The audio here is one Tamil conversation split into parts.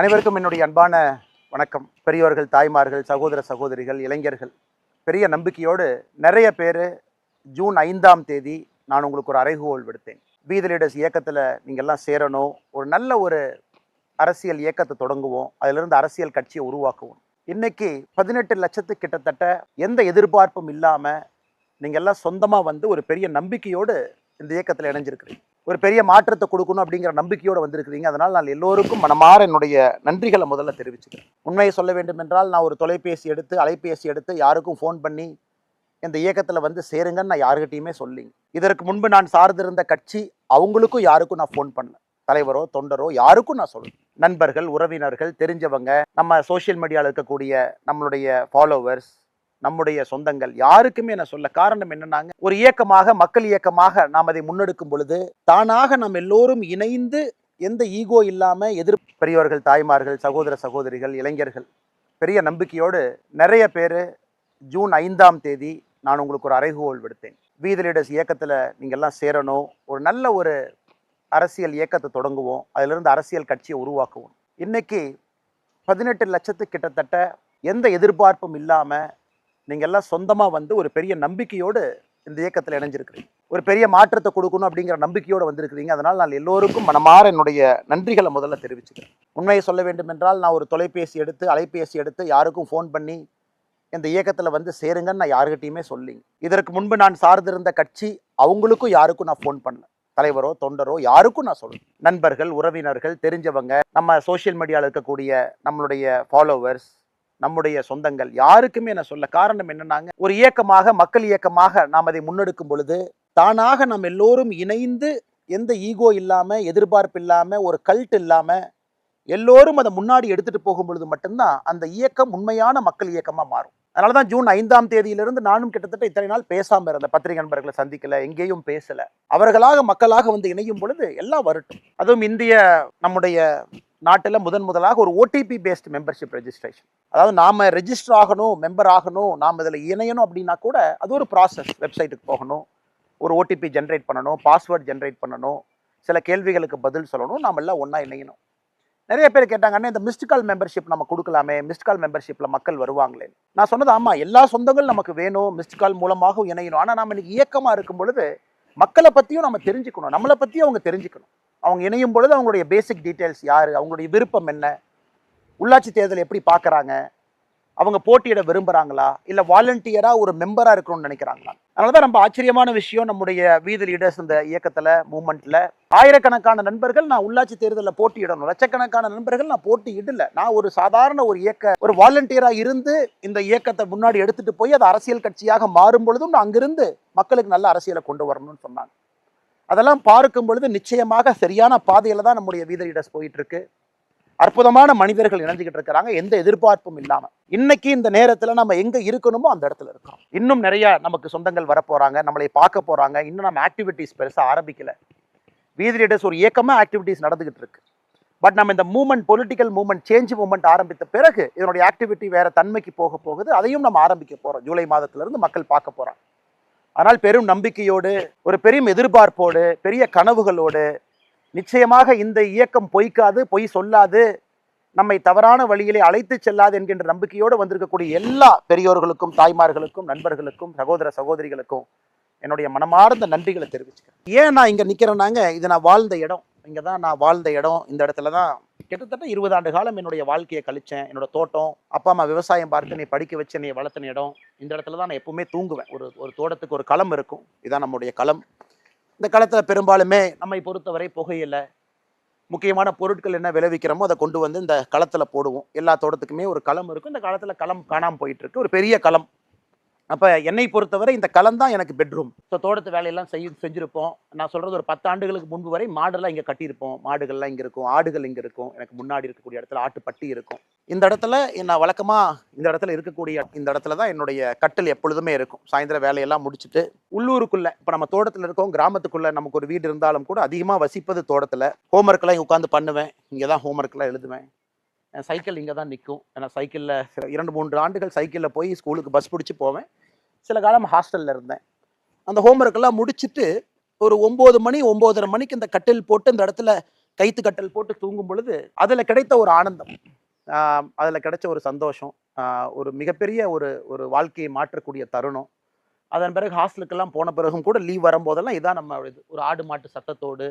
அனைவருக்கும் என்னுடைய அன்பான வணக்கம். பெரியோர்கள், தாய்மார்கள், சகோதர சகோதரிகள், இளைஞர்கள், பெரிய நம்பிக்கையோடு நிறைய பேர் ஜூன் 5ஆம் தேதி நான் உங்களுக்கு ஒரு அறைகூவல் விடுத்தேன். பி தி லீடர்ஸ் இயக்கத்தில் நீங்கள் எல்லாம் சேரணும், ஒரு நல்ல ஒரு அரசியல் இயக்கத்தை தொடங்குவோம், அதிலிருந்து அரசியல் கட்சியை உருவாக்குவோம். இன்னைக்கு 18 லட்சத்துக்கு கிட்டத்தட்ட எந்த எதிர்பார்ப்பும் இல்லாமல் நீங்கள் எல்லாம் சொந்தமாக வந்து ஒரு பெரிய நம்பிக்கையோடு இந்த இயக்கத்தில் இணைஞ்சிருக்கிறீங்க. ஒரு பெரிய மாற்றத்தை கொடுக்கணும் அப்படிங்கிற நம்பிக்கையோடு வந்திருக்கிறீங்க. அதனால் நான் எல்லோருக்கும் மனமாற என்னுடைய நன்றிகளை முதல்ல தெரிவிச்சுக்கிறேன். உண்மையை சொல்ல வேண்டும் என்றால், நான் ஒரு அலைபேசி எடுத்து யாருக்கும் ஃபோன் பண்ணி இந்த இயக்கத்தில் வந்து சேருங்கன்னு நான் யாருக்கிட்டையுமே சொல்லிங்க. இதற்கு முன்பு நான் சார்ந்திருந்த கட்சி அவங்களுக்கும் யாருக்கும் நான் ஃபோன் பண்ணல. தலைவரோ தொண்டரோ யாருக்கும் நான் சொல்லுவேன். நண்பர்கள், உறவினர்கள், தெரிஞ்சவங்க, நம்ம சோசியல் மீடியாவில் இருக்கக்கூடிய நம்மளுடைய ஃபாலோவர்ஸ், நம்முடைய சொந்தங்கள் யாருக்குமே நான் சொல்ல. காரணம் என்னன்னாங்க, ஒரு இயக்கமாக, மக்கள் இயக்கமாக நாம் அதை முன்னெடுக்கும் பொழுது தானாக நாம் எல்லோரும் இணைந்து எந்த ஈகோ இல்லாம பெரியவர்கள், தாய்மார்கள், சகோதர சகோதரிகள், இளைஞர்கள், பெரிய நம்பிக்கையோடு நிறைய பேர் ஜூன் 5ஆம் தேதி நான் உங்களுக்கு ஒரு அறைகூவல் விடுத்தேன். பி தி லீடர்ஸ் இயக்கத்தில் நீங்கள் எல்லாம் சேரணும், ஒரு நல்ல ஒரு அரசியல் இயக்கத்தை தொடங்குவோம், அதிலிருந்து அரசியல் கட்சியை உருவாக்குவோம். இன்னைக்கு 18 லட்சத்துக்கு கிட்டத்தட்ட எந்த எதிர்பார்ப்பும் இல்லாமல் நீங்கள் எல்லாம் சொந்தமாக வந்து ஒரு பெரிய நம்பிக்கையோடு இந்த இயக்கத்தில் இணைஞ்சிருக்கிறீங்க. ஒரு பெரிய மாற்றத்தை கொடுக்கணும் அப்படிங்கிற நம்பிக்கையோடு வந்திருக்கிறீங்க. அதனால் நான் எல்லோருக்கும் மனமாற என்னுடைய நன்றிகளை முதல்ல தெரிவிச்சுக்கிறேன். உண்மையை சொல்ல வேண்டும் என்றால், நான் ஒரு அலைபேசி எடுத்து யாருக்கும் ஃபோன் பண்ணி இந்த இயக்கத்தில் வந்து சேருங்கன்னு நான் யாருக்கிட்டையுமே சொல்லிங்க. இதற்கு முன்பு நான் சார்ந்திருந்த கட்சி அவங்களுக்கும் யாருக்கும் நான் ஃபோன் பண்ணல. தலைவரோ தொண்டரோ யாருக்கும் நான் சொல்லுவேன். நண்பர்கள், உறவினர்கள், தெரிஞ்சவங்க, நம்ம சோசியல் மீடியாவில் இருக்கக்கூடிய நம்மளுடைய ஃபாலோவர்ஸ், நம்முடைய சொந்தங்கள் யாருக்குமே நான் சொல்ல. காரணம் என்னன்னாங்க, ஒரு இயக்கமாக, மக்கள் இயக்கமாக நாம் அதை முன்னெடுக்கும் பொழுது தானாக நாம் எல்லோரும் இணைந்து எந்த ஈகோ இல்லாமல், எதிர்பார்ப்பு இல்லாமல், ஒரு கல்ட் இல்லாமல் எல்லோரும் அதை முன்னாடி எடுத்துட்டு போகும் பொழுது மட்டும்தான் அந்த இயக்கம் உண்மையான மக்கள் இயக்கமாக மாறும். அதனால தான் ஜூன் 5ஆம் தேதியிலிருந்து நானும் கிட்டத்தட்ட இத்தனை நாள் பேசாமல் இருந்த, பத்திரிகை நண்பர்களை சந்திக்கல, எங்கேயும் பேசல. அவர்களாக மக்களாக வந்து இணையும் பொழுது எல்லாம் வரட்டும். அதுவும் இந்திய நம்முடைய நாட்டில் முதலாக ஒரு ஓடிபி பேஸ்ட் மெம்பர்ஷிப் ரெஜிஸ்ட்ரேஷன், அதாவது நாம் ரெஜிஸ்டர் ஆகணும், மெம்பர் ஆகணும், நாம் இதில் இணையணும் அப்படின்னா கூட அது ஒரு ப்ராசஸ். வெப்சைட்டுக்கு போகணும், ஒரு ஓடிபி ஜென்ரேட் பண்ணணும், பாஸ்வேர்ட் ஜென்ரேட் பண்ணணும், சில கேள்விகளுக்கு பதில் சொல்லணும், நாம் எல்லாம் ஒன்றா இணையணும். நிறைய பேர் கேட்டாங்கன்னா, இந்த மிஸ்டு கால் மெம்பர்ஷிப் நம்ம கொடுக்கலாமே, மிஸ்டு கால் மெம்பர்ஷிப்பில் மக்கள் வருவாங்களே. நான் சொன்னது ஆமாம், எல்லா சொந்தங்கள் நமக்கு வேணும், மிஸ்டு கால் மூலமாக இணையணும். ஆனால் நம்ம இன்னைக்கு இயக்கமாக இருக்கும் பொழுது மக்களை பற்றியும் நம்ம தெரிஞ்சுக்கணும், நம்மளை பற்றியும் அவங்க தெரிஞ்சுக்கணும். அவங்க இணையும் பொழுது அவங்களுடைய பேசிக் டீட்டெயில்ஸ் யார், அவங்களுடைய விருப்பம் என்ன, உள்ளாட்சி தேர்தல் எப்படி பார்க்குறாங்க, அவங்க போட்டியிட விரும்புகிறாங்களா, இல்லை வாலண்டியராக ஒரு மெம்பராக இருக்கணும்னு நினைக்கிறாங்களா. அதனால தான் நம்ம ஆச்சரியமான விஷயம், நம்முடைய வி தி லீடர்ஸ் இந்த இயக்கத்தில், மூமெண்ட்டில் ஆயிரக்கணக்கான நண்பர்கள் நான் உள்ளாட்சி தேர்தலில் போட்டியிடணும், லட்சக்கணக்கான நண்பர்கள் நான் போட்டியிடல. நான் ஒரு சாதாரண ஒரு வாலண்டியராக இருந்து இந்த இயக்கத்தை முன்னாடி எடுத்துகிட்டு போய் அது அரசியல் கட்சியாக மாறும் பொழுதும் நான் அங்கிருந்து மக்களுக்கு நல்ல அரசியலை கொண்டு வரணும்னு சொன்னாங்க. அதெல்லாம் பார்க்கும் பொழுது நிச்சயமாக சரியான பாதையில் தான் நம்முடைய வி தி லீடர்ஸ் போயிட்டு இருக்கு. அற்புதமான மனிதர்கள் இணைஞ்சுக்கிட்டு இருக்கிறாங்க, எந்த எதிர்பார்ப்பும் இல்லாமல். இன்னைக்கு இந்த நேரத்தில் நம்ம எங்கே இருக்கணுமோ அந்த இடத்துல இருக்கிறோம். இன்னும் நிறைய நமக்கு சொந்தங்கள் வரப்போகிறாங்க, நம்மளை பார்க்க போகிறாங்க. இன்னும் நம்ம ஆக்டிவிட்டீஸ் பெருசாக ஆரம்பிக்கல. வி தி லீடர்ஸ் ஒரு இயக்கமாக ஆக்டிவிட்டீஸ் நடந்துகிட்டு இருக்கு. பட் நம்ம இந்த moment, political moment, change moment ஆரம்பித்த பிறகு இதனுடைய ஆக்டிவிட்டி வேற தன்மைக்கு போகுது. அதையும் நம்ம ஆரம்பிக்க போகிறோம். ஜூலை மாதத்திலிருந்து மக்கள் பார்க்க போகிறாங்க. ஆனால் பெரும் நம்பிக்கையோடு, ஒரு பெரும் எதிர்பார்ப்போடு, பெரிய கனவுகளோடு, நிச்சயமாக இந்த இயக்கம் பொய்க்காது, பொய் சொல்லாது, நம்மை தவறான வழியிலே அழைத்து செல்லாது என்கின்ற நம்பிக்கையோடு வந்திருக்கக்கூடிய எல்லா பெரியோர்களுக்கும், தாய்மார்களுக்கும், நண்பர்களுக்கும், சகோதர சகோதரிகளுக்கும் என்னுடைய மனமார்ந்த நன்றிகளை தெரிவிச்சுக்கிறேன். ஏன் நான் இங்கே நிற்கிறேன்னாங்க, இது நான் வாழ்ந்த இடம், இங்கே தான் நான் வாழ்ந்த இடம். இந்த இடத்துல தான் கிட்டத்தட்ட 20 ஆண்டு காலம் என்னுடைய வாழ்க்கையை கழிச்சேன். என்னோட தோட்டம், அப்பா அம்மா விவசாயம் பார்த்து என்னை படிக்க வச்சு என்னை வளர்த்தின இடம். இந்த இடத்துல தான் நான் எப்பவுமே தூங்குவேன். ஒரு தோட்டத்துக்கு ஒரு களம் இருக்கும், இதுதான் நம்முடைய களம். இந்த களத்தில் பெரும்பாலுமே நம்மை பொறுத்தவரை புகையில முக்கியமான பொருட்கள் என்ன விளைவிக்கிறோமோ அதை கொண்டு வந்து இந்த களத்தில் போடுவோம். எல்லா தோட்டத்துக்குமே ஒரு களம் இருக்கும். இந்த காலத்தில் களம் காணாமல் போயிட்டு இருக்கு, ஒரு பெரிய களம். அப்போ என்னை பொறுத்தவரை இந்த களம் தான் எனக்கு பெட்ரூம். ஸோ தோட்டத்து வேலையெல்லாம் செஞ்சுருப்போம். நான் சொல்கிறது ஒரு 10 ஆண்டுகளுக்கு முன்பு வரை மாடெல்லாம் இங்கே கட்டியிருப்போம். மாடுகள்லாம் இங்கே இருக்கும், ஆடுகள் இங்கே இருக்கும். எனக்கு முன்னாடி இருக்கக்கூடிய இடத்துல ஆட்டுப்பட்டி இருக்கும். இந்த இடத்துல நான் வழக்கமாக இந்த இடத்துல தான் என்னுடைய கட்டில் எப்பொழுதுமே இருக்கும். சாயந்தரம் வேலையெல்லாம் முடிச்சுட்டு உள்ளூருக்குள்ளே, இப்போ நம்ம தோட்டத்தில் இருக்கோம், கிராமத்துக்குள்ளே நமக்கு ஒரு வீடு இருந்தாலும் கூட அதிகமாக வசிப்பது தோட்டத்தில். ஹோம்ஒர்க்கெல்லாம் இங்கே உட்காந்து பண்ணுவேன், இங்கே தான் ஹோம்ஒர்க்கெலாம் எழுதுவேன். என் சைக்கிள் இங்கே தான் நிற்கும். ஏன்னா சைக்கிளில் 2-3 ஆண்டுகள் சைக்கிளில் போய் ஸ்கூலுக்கு பஸ் பிடிச்சி போவேன். சில காலம் ஹாஸ்டலில் இருந்தேன். அந்த ஹோம்ஒர்க்கெல்லாம் முடிச்சுட்டு ஒரு 9 மணி 9:30 மணிக்கு இந்த கட்டில் போட்டு இந்த இடத்துல கைத்து கட்டல் போட்டு தூங்கும் பொழுது அதில் கிடைத்த ஒரு ஆனந்தம், அதில் கிடைச்ச ஒரு சந்தோஷம், ஒரு மிகப்பெரிய ஒரு ஒரு வாழ்க்கையை மாற்றக்கூடிய தருணம். அதன் பிறகு ஹாஸ்டலுக்கெல்லாம் போன பிறகும் கூட லீவ் வரும்போதெல்லாம் இதான் நம்ம இது ஒரு ஆடு மாட்டு சத்தத்தோடு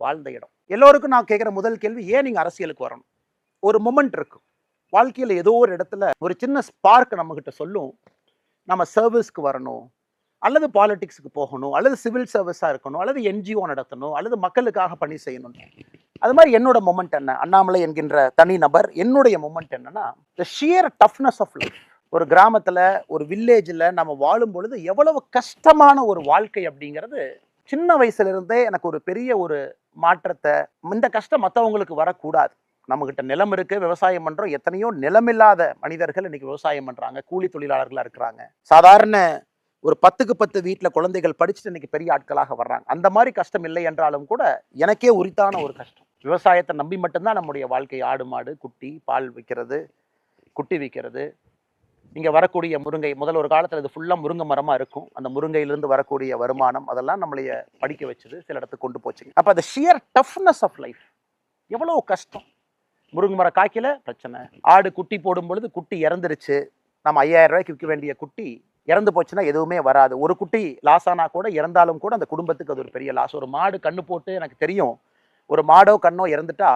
வாழ்ந்த இடம். எல்லோருக்கும் நான் கேட்குற முதல் கேள்வி, ஏன் நீங்கள் அரசியலுக்கு வரணும்? ஒரு மொமெண்ட் இருக்கும் வாழ்க்கையில், ஏதோ ஒரு இடத்துல ஒரு சின்ன ஸ்பார்க் நம்மகிட்ட சொல்லும், நம்ம சர்வீஸ்க்கு வரணும், அல்லது பாலிடிக்ஸுக்கு போகணும், அல்லது சிவில் சர்வீஸாக இருக்கணும், அல்லது என்ஜிஓ நடத்தணும், அல்லது மக்களுக்காக பணி செய்யணும். அது மாதிரி என்னோட மொமெண்ட் என்ன, அண்ணாமலை என்கின்ற தனி நபர், என்னுடைய மொமெண்ட் என்னன்னா, the shear toughness of life. ஒரு கிராமத்தில், ஒரு வில்லேஜில் நம்ம வாழும் பொழுது எவ்வளவு கஷ்டமான ஒரு வாழ்க்கை அப்படிங்கிறது சின்ன வயசுல இருந்தே எனக்கு ஒரு பெரிய ஒரு மாற்றத்தை, இந்த கஷ்டம் மற்றவங்களுக்கு வரக்கூடாது. நம்மகிட்ட நிலம் இருக்கு, விவசாயம் பண்றோம், எத்தனையோ நிலமில்லாத மனிதர்கள் இன்னைக்கு விவசாயம் பண்றாங்க, கூலி தொழிலாளர்களா இருக்கிறாங்க. சாதாரண ஒரு 10க்கு 10 வீட்டில் குழந்தைகள் படிச்சுட்டு இன்னைக்கு பெரிய ஆட்களாக வர்றாங்க. அந்த மாதிரி கஷ்டம் இல்லை என்றாலும் கூட எனக்கே உரித்தான ஒரு கஷ்டம். விவசாயத்தை நம்பி மட்டும்தான் நம்முடைய வாழ்க்கை. ஆடு மாடு குட்டி, பால் விற்கிறது, குட்டி விற்கிறது. இங்கே வரக்கூடிய முருங்கை, முதல்ல ஒரு காலத்தில் இது ஃபுல்லாக முருங்கை மரமாக இருக்கும். அந்த முருங்கையிலிருந்து வரக்கூடிய வருமானம் அதெல்லாம் நம்மளைய படிக்க வச்சுது, சில இடத்துக்கு கொண்டு போச்சுங்க. அப்போ அந்த ஷியர் டஃப்னஸ் ஆஃப் லைஃப், எவ்வளோ கஷ்டம். முருங்கை மரம் காய்க்கல பிரச்சனை, ஆடு குட்டி போடும் பொழுது குட்டி இறந்துருச்சு, நம்ம 5000 ரூபாய்க்கு விற்க வேண்டிய குட்டி இறந்து போச்சுன்னா எதுவுமே வராது. ஒரு குட்டி லாஸ் ஆனா கூட, இறந்தாலும் கூட அந்த குடும்பத்துக்கு அது ஒரு பெரிய லாஸ். ஒரு மாடு கண்ணு போட்டு, எனக்கு தெரியும், ஒரு மாடோ கண்ணோ இறந்துட்டா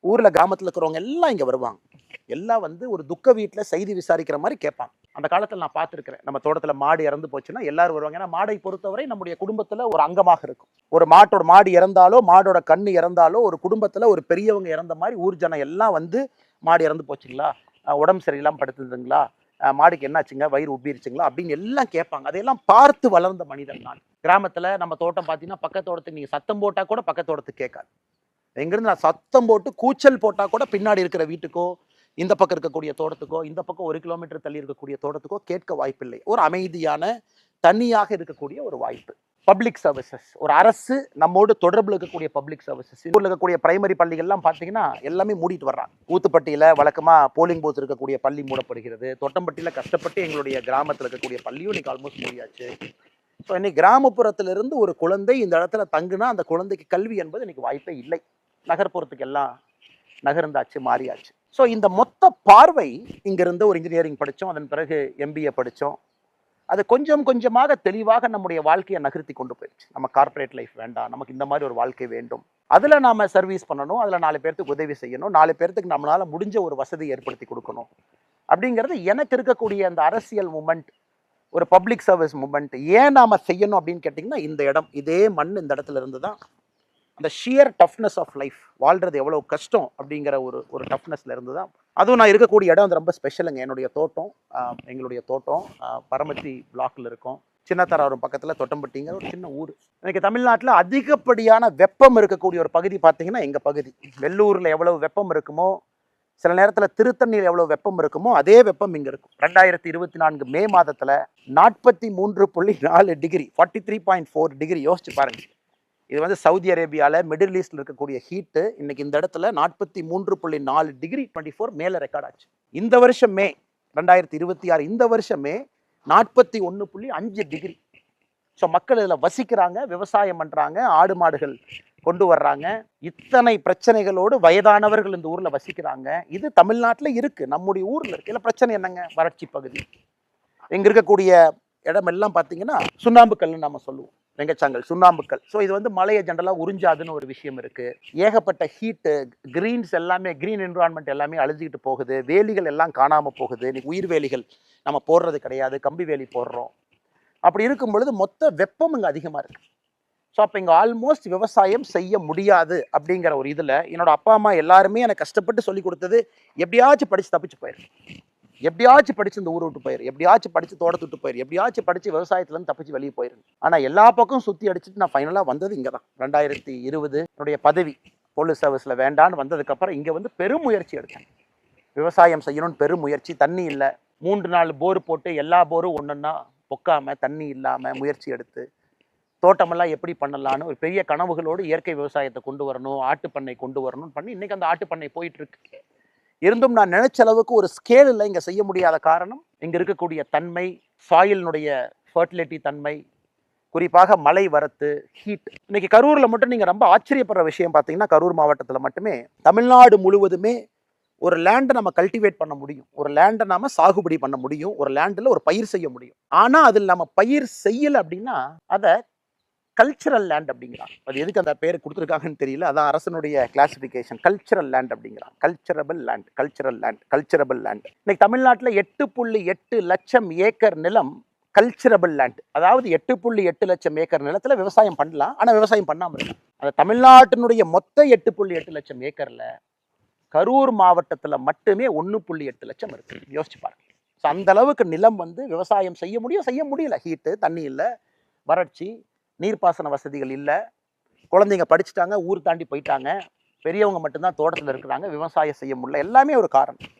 ஊரில் கிராமத்தில் இருக்கிறவங்க எல்லாம் இங்கே வருவாங்க. எல்லாம் வந்து ஒரு துக்க வீட்டில் செய்தி விசாரிக்கிற மாதிரி கேட்பாங்க. அந்த காலத்தில் நான் பார்த்துருக்கிறேன். நம்ம தோட்டத்தில் மாடு இறந்து போச்சுன்னா எல்லாரும் வருவாங்க. ஏன்னா மாடை பொறுத்தவரை நம்முடைய குடும்பத்தில் ஒரு அங்கமாக இருக்கும். ஒரு மாடு இறந்தாலோ, மாடோட கண்ணு இறந்தாலோ, ஒரு குடும்பத்தில் ஒரு பெரியவங்க இறந்த மாதிரி ஊர் ஜனம் எல்லாம் வந்து, மாடு இறந்து போச்சுங்களா, உடம்பு சரியில்லாமல் படுத்துதுங்களா, மாடுக்கு என்னாச்சுங்க, வயிறு உப்பிருச்சுங்களா அப்படின்னு எல்லாம் கேட்பாங்க. அதையெல்லாம் பார்த்து வளர்ந்த மனிதன் நான். கிராமத்தில் நம்ம தோட்டம் பார்த்தீங்கன்னா, பக்கத்தோட்டத்துக்கு நீங்கள் சத்தம் போட்டால் கூட பக்கத்தோட்டத்துக்கு கேட்காது. எங்கிருந்து நான் சத்தம் போட்டு கூச்சல் போட்டால் கூட பின்னாடி இருக்கிற வீட்டுக்கோ, இந்த பக்கம் இருக்கக்கூடிய தோட்டத்துக்கோ, இந்த பக்கம் 1 கிலோமீட்டர் தள்ளி இருக்கக்கூடிய தோட்டத்துக்கோ கேட்க வாய்ப்பில்லை. ஒரு அமைதியான, தனியாக இருக்கக்கூடிய ஒரு வாய்ப்பு. பப்ளிக் சர்வீசஸ், ஒரு அரசு நம்மோடு தொடர்பில் இருக்கக்கூடிய பப்ளிக் சர்வீசஸ். ஊரில் இருக்கக்கூடிய பிரைமரி பள்ளிகள்லாம் பார்த்தீங்கன்னா எல்லாமே மூடிட்டு வர்றாங்க. ஊத்துப்பட்டியில் வழக்கமாக போலிங் பூத் இருக்கக்கூடிய பள்ளி மூடப்படுகிறது. தொட்டம்பட்டியில் கஷ்டப்பட்டு எங்களுடைய கிராமத்தில் இருக்கக்கூடிய பள்ளியும் இன்னைக்கு ஆல்மோஸ்ட் மூடியாச்சு. ஸோ இன்னைக்கு கிராமப்புறத்திலிருந்து ஒரு குழந்தை இந்த இடத்துல தங்குனா அந்த குழந்தைக்கு கல்வி என்பது இன்னைக்கு வாய்ப்பே இல்லை. நகர்ப்புறத்துக்கு எல்லாம் நகர்ந்தாச்சு, மாறியாச்சு. ஸோ இந்த மொத்த பார்வை, இங்கிருந்து ஒரு இன்ஜினியரிங் படித்தோம், அதன் பிறகு MBA படித்தோம். அது கொஞ்சம் கொஞ்சமாக தெளிவாக நம்முடைய வாழ்க்கையை நகர்த்தி கொண்டு போயிடுச்சு. நம்ம கார்பரேட் லைஃப் வேண்டாம், நமக்கு இந்த மாதிரி ஒரு வாழ்க்கை வேண்டும், அதில் நாம் சர்வீஸ் பண்ணணும், அதில் 4 பேர்த்துக்கு உதவி செய்யணும், 4 பேர்த்துக்கு நம்மளால் முடிஞ்ச ஒரு வசதி ஏற்படுத்தி கொடுக்கணும் அப்படிங்கிறது எனக்கு இருக்கக்கூடிய அந்த அரசியல் மூமெண்ட், ஒரு பப்ளிக் சர்வீஸ் மூமெண்ட். ஏன் நாம் செய்யணும் அப்படின்னு கேட்டிங்கன்னா, இந்த இடம், இதே மண், இந்த இடத்துல இருந்து தான் அந்த ஷியர் டஃப்னஸ் ஆஃப் லைஃப், வாழ்றது எவ்வளோ கஷ்டம் அப்படிங்கிற ஒரு டஃப்னஸ்ல இருந்து தான். அதுவும் நான் இருக்கக்கூடிய இடம் வந்து ரொம்ப ஸ்பெஷலுங்க. என்னுடைய தோட்டம், எங்களுடைய தோட்டம் பரமத்தி பிளாக்ல இருக்கும். சின்னத்தராவரம் பக்கத்தில் தொட்டம்பட்டிங்கிற ஒரு சின்ன ஊர். எனக்கு தமிழ்நாட்டில் அதிகப்படியான வெப்பம் இருக்கக்கூடிய ஒரு பகுதி பார்த்தீங்கன்னா எங்கள் பகுதி. வெள்ளூரில் எவ்வளவு வெப்பம் இருக்குமோ, சில நேரத்தில் திருத்தண்ணியில் எவ்வளோ வெப்பம் இருக்குமோ அதே வெப்பம் இங்கே இருக்கும். 2024 மே மாதத்தில் 43.4 டிகிரி, 43.4 டிகிரி. யோசிச்சு பாருங்க. இது வந்து சவுதி அரேபியாவில், மிடில் ஈஸ்டில் இருக்கக்கூடிய ஹீட்டு இன்னைக்கு இந்த இடத்துல 43.4 டிகிரி 24 மேலே ரெக்கார்ட் ஆச்சு. இந்த வருஷம் மே 2026, இந்த வருஷம் மே 41.5 டிகிரி. ஸோ மக்கள் இதில் வசிக்கிறாங்க, விவசாயம் பண்ணுறாங்க, ஆடு மாடுகள் கொண்டு வர்றாங்க. இத்தனை பிரச்சனைகளோடு வயதானவர்கள் இந்த ஊரில் வசிக்கிறாங்க. இது தமிழ்நாட்டில் இருக்குது, நம்முடைய ஊரில் இருக்குது. இல்லை பிரச்சனை என்னங்க, வறட்சி பகுதி. இங்கே இருக்கக்கூடிய இடமெல்லாம் பார்த்தீங்கன்னா சுண்ணாம்பு கல்னு நம்ம சொல்லுவோம், வெங்கச்சாங்கல், சுண்ணாம்புக்கல். ஸோ இது வந்து மலையை ஜென்ரலாக உறிஞ்சாதுன்னு ஒரு விஷயம் இருக்குது. ஏகப்பட்ட ஹீட்டு, கிரீன்ஸ் எல்லாமே, கிரீன் என்விரான்மெண்ட் எல்லாமே அழிஞ்சிக்கிட்டு போகுது. வேலிகள் எல்லாம் காணாமல் போகுது. இன்னைக்கு உயிர் வேலிகள் நம்ம போடுறது கிடையாது, கம்பி வேலி போடுறோம். அப்படி இருக்கும் பொழுது மொத்த வெப்பம் இங்கே அதிகமாக இருக்குது. ஸோ அப்போ இங்கே ஆல்மோஸ்ட் விவசாயம் செய்ய முடியாது அப்படிங்கிற ஒரு இதில் என்னோட அப்பா அம்மா எல்லாருமே எனக்கு கஷ்டப்பட்டு சொல்லி கொடுத்தது, எப்படியாச்சும் படித்து தப்பிச்சு போயிரு, எப்படியாச்சும் படித்து இந்த ஊரை விட்டு போயிரு, எப்படியாச்சும் படித்து தோட்டத்தை விட்டு போயிரு, எப்படியாச்சும் படித்து விவசாயத்துலேருந்து தப்பிச்சு வெளியே போயிரு. ஆனால் எல்லா பக்கம் சுற்றி அடிச்சுட்டு நான் ஃபைனலாக வந்தது இங்கே தான். 2020 என்னுடைய பதவி போலீஸ் சர்வீஸில் வேண்டான்னு வந்ததுக்கப்புறம் இங்கே வந்து பெரும் முயற்சி எடுத்தேன். விவசாயம் செய்யணும்னு பெரும் முயற்சி. தண்ணி இல்லை, 3-4 போர் போட்டு எல்லா போரும் ஒன்றுன்னா பொக்காமல், தண்ணி இல்லாமல் முயற்சி எடுத்து தோட்டமெல்லாம் எப்படி பண்ணலான்னு ஒரு பெரிய கனவுகளோடு இயற்கை விவசாயத்தை கொண்டு வரணும், ஆட்டுப்பண்ணை கொண்டு வரணும்னு பண்ணி இன்றைக்கி அந்த ஆட்டுப்பண்ணை போயிட்டுருக்கு. இருந்தும் நான் நினைச்ச அளவுக்கு ஒரு ஸ்கேலில் இங்கே செய்ய முடியாத காரணம், இங்கே இருக்கக்கூடிய தன்மை, சாயிலினுடைய ஃபர்டிலிட்டி தன்மை, குறிப்பாக மழை வரத்து, ஹீட். இன்னைக்கு கரூர்ல மட்டும் நீங்க ரொம்ப ஆச்சரியப்படுற விஷயம் பார்த்தீங்கன்னா, கரூர் மாவட்டத்தில் மட்டுமே தமிழ்நாடு முழுவதுமே ஒரு லேண்டை நம்ம கல்டிவேட் பண்ண முடியும், ஒரு லேண்டை நாம சாகுபடி பண்ண முடியும், ஒரு லேண்டில் ஒரு பயிர் செய்ய முடியும். ஆனா அதில் நம்ம பயிர் செய்யல அப்படின்னா அதை கல்ச்சரல் லேண்ட் அப்படிங்கிறாங்க. அது எதுக்கு அந்த பேர் கொடுத்துருக்காங்கன்னு தெரியல. அதான் அரசனுடைய கிளாசிபிகேஷன், கல்ச்சரல் லேண்ட் அப்படிங்கிறாங்க. கல்ச்சரபிள் லேண்ட், கல்ச்சரல் லேண்ட், கல்ச்சரபிள் லேண்ட். இன்னைக்கு தமிழ்நாட்டில் 8.8 லட்சம் ஏக்கர் நிலம் கல்ச்சரபிள் லேண்ட். அதாவது 8.8 லட்சம் ஏக்கர் நிலத்துல விவசாயம் பண்ணலாம், ஆனா விவசாயம் பண்ணாம இருக்கலாம். அந்த தமிழ்நாட்டினுடைய மொத்த 8.8 லட்சம் ஏக்கர்ல கரூர் மாவட்டத்துல மட்டுமே 1.8 லட்சம் இருக்கு. யோசிச்சு பாருங்க. அந்த அளவுக்கு நிலம் வந்து விவசாயம் செய்ய முடியல. ஹீட்டு, தண்ணி இல்லை, வறட்சி, நீர்ப்பாசன வசதிகள் இல்லை, குழந்தைங்க படிச்சுட்டாங்க, ஊர் தாண்டி போயிட்டாங்க, பெரியவங்க மட்டும்தான் தோட்டத்தில் இருக்கிறாங்க, விவசாயம் செய்ய முடியல. எல்லாமே ஒரு காரணம்.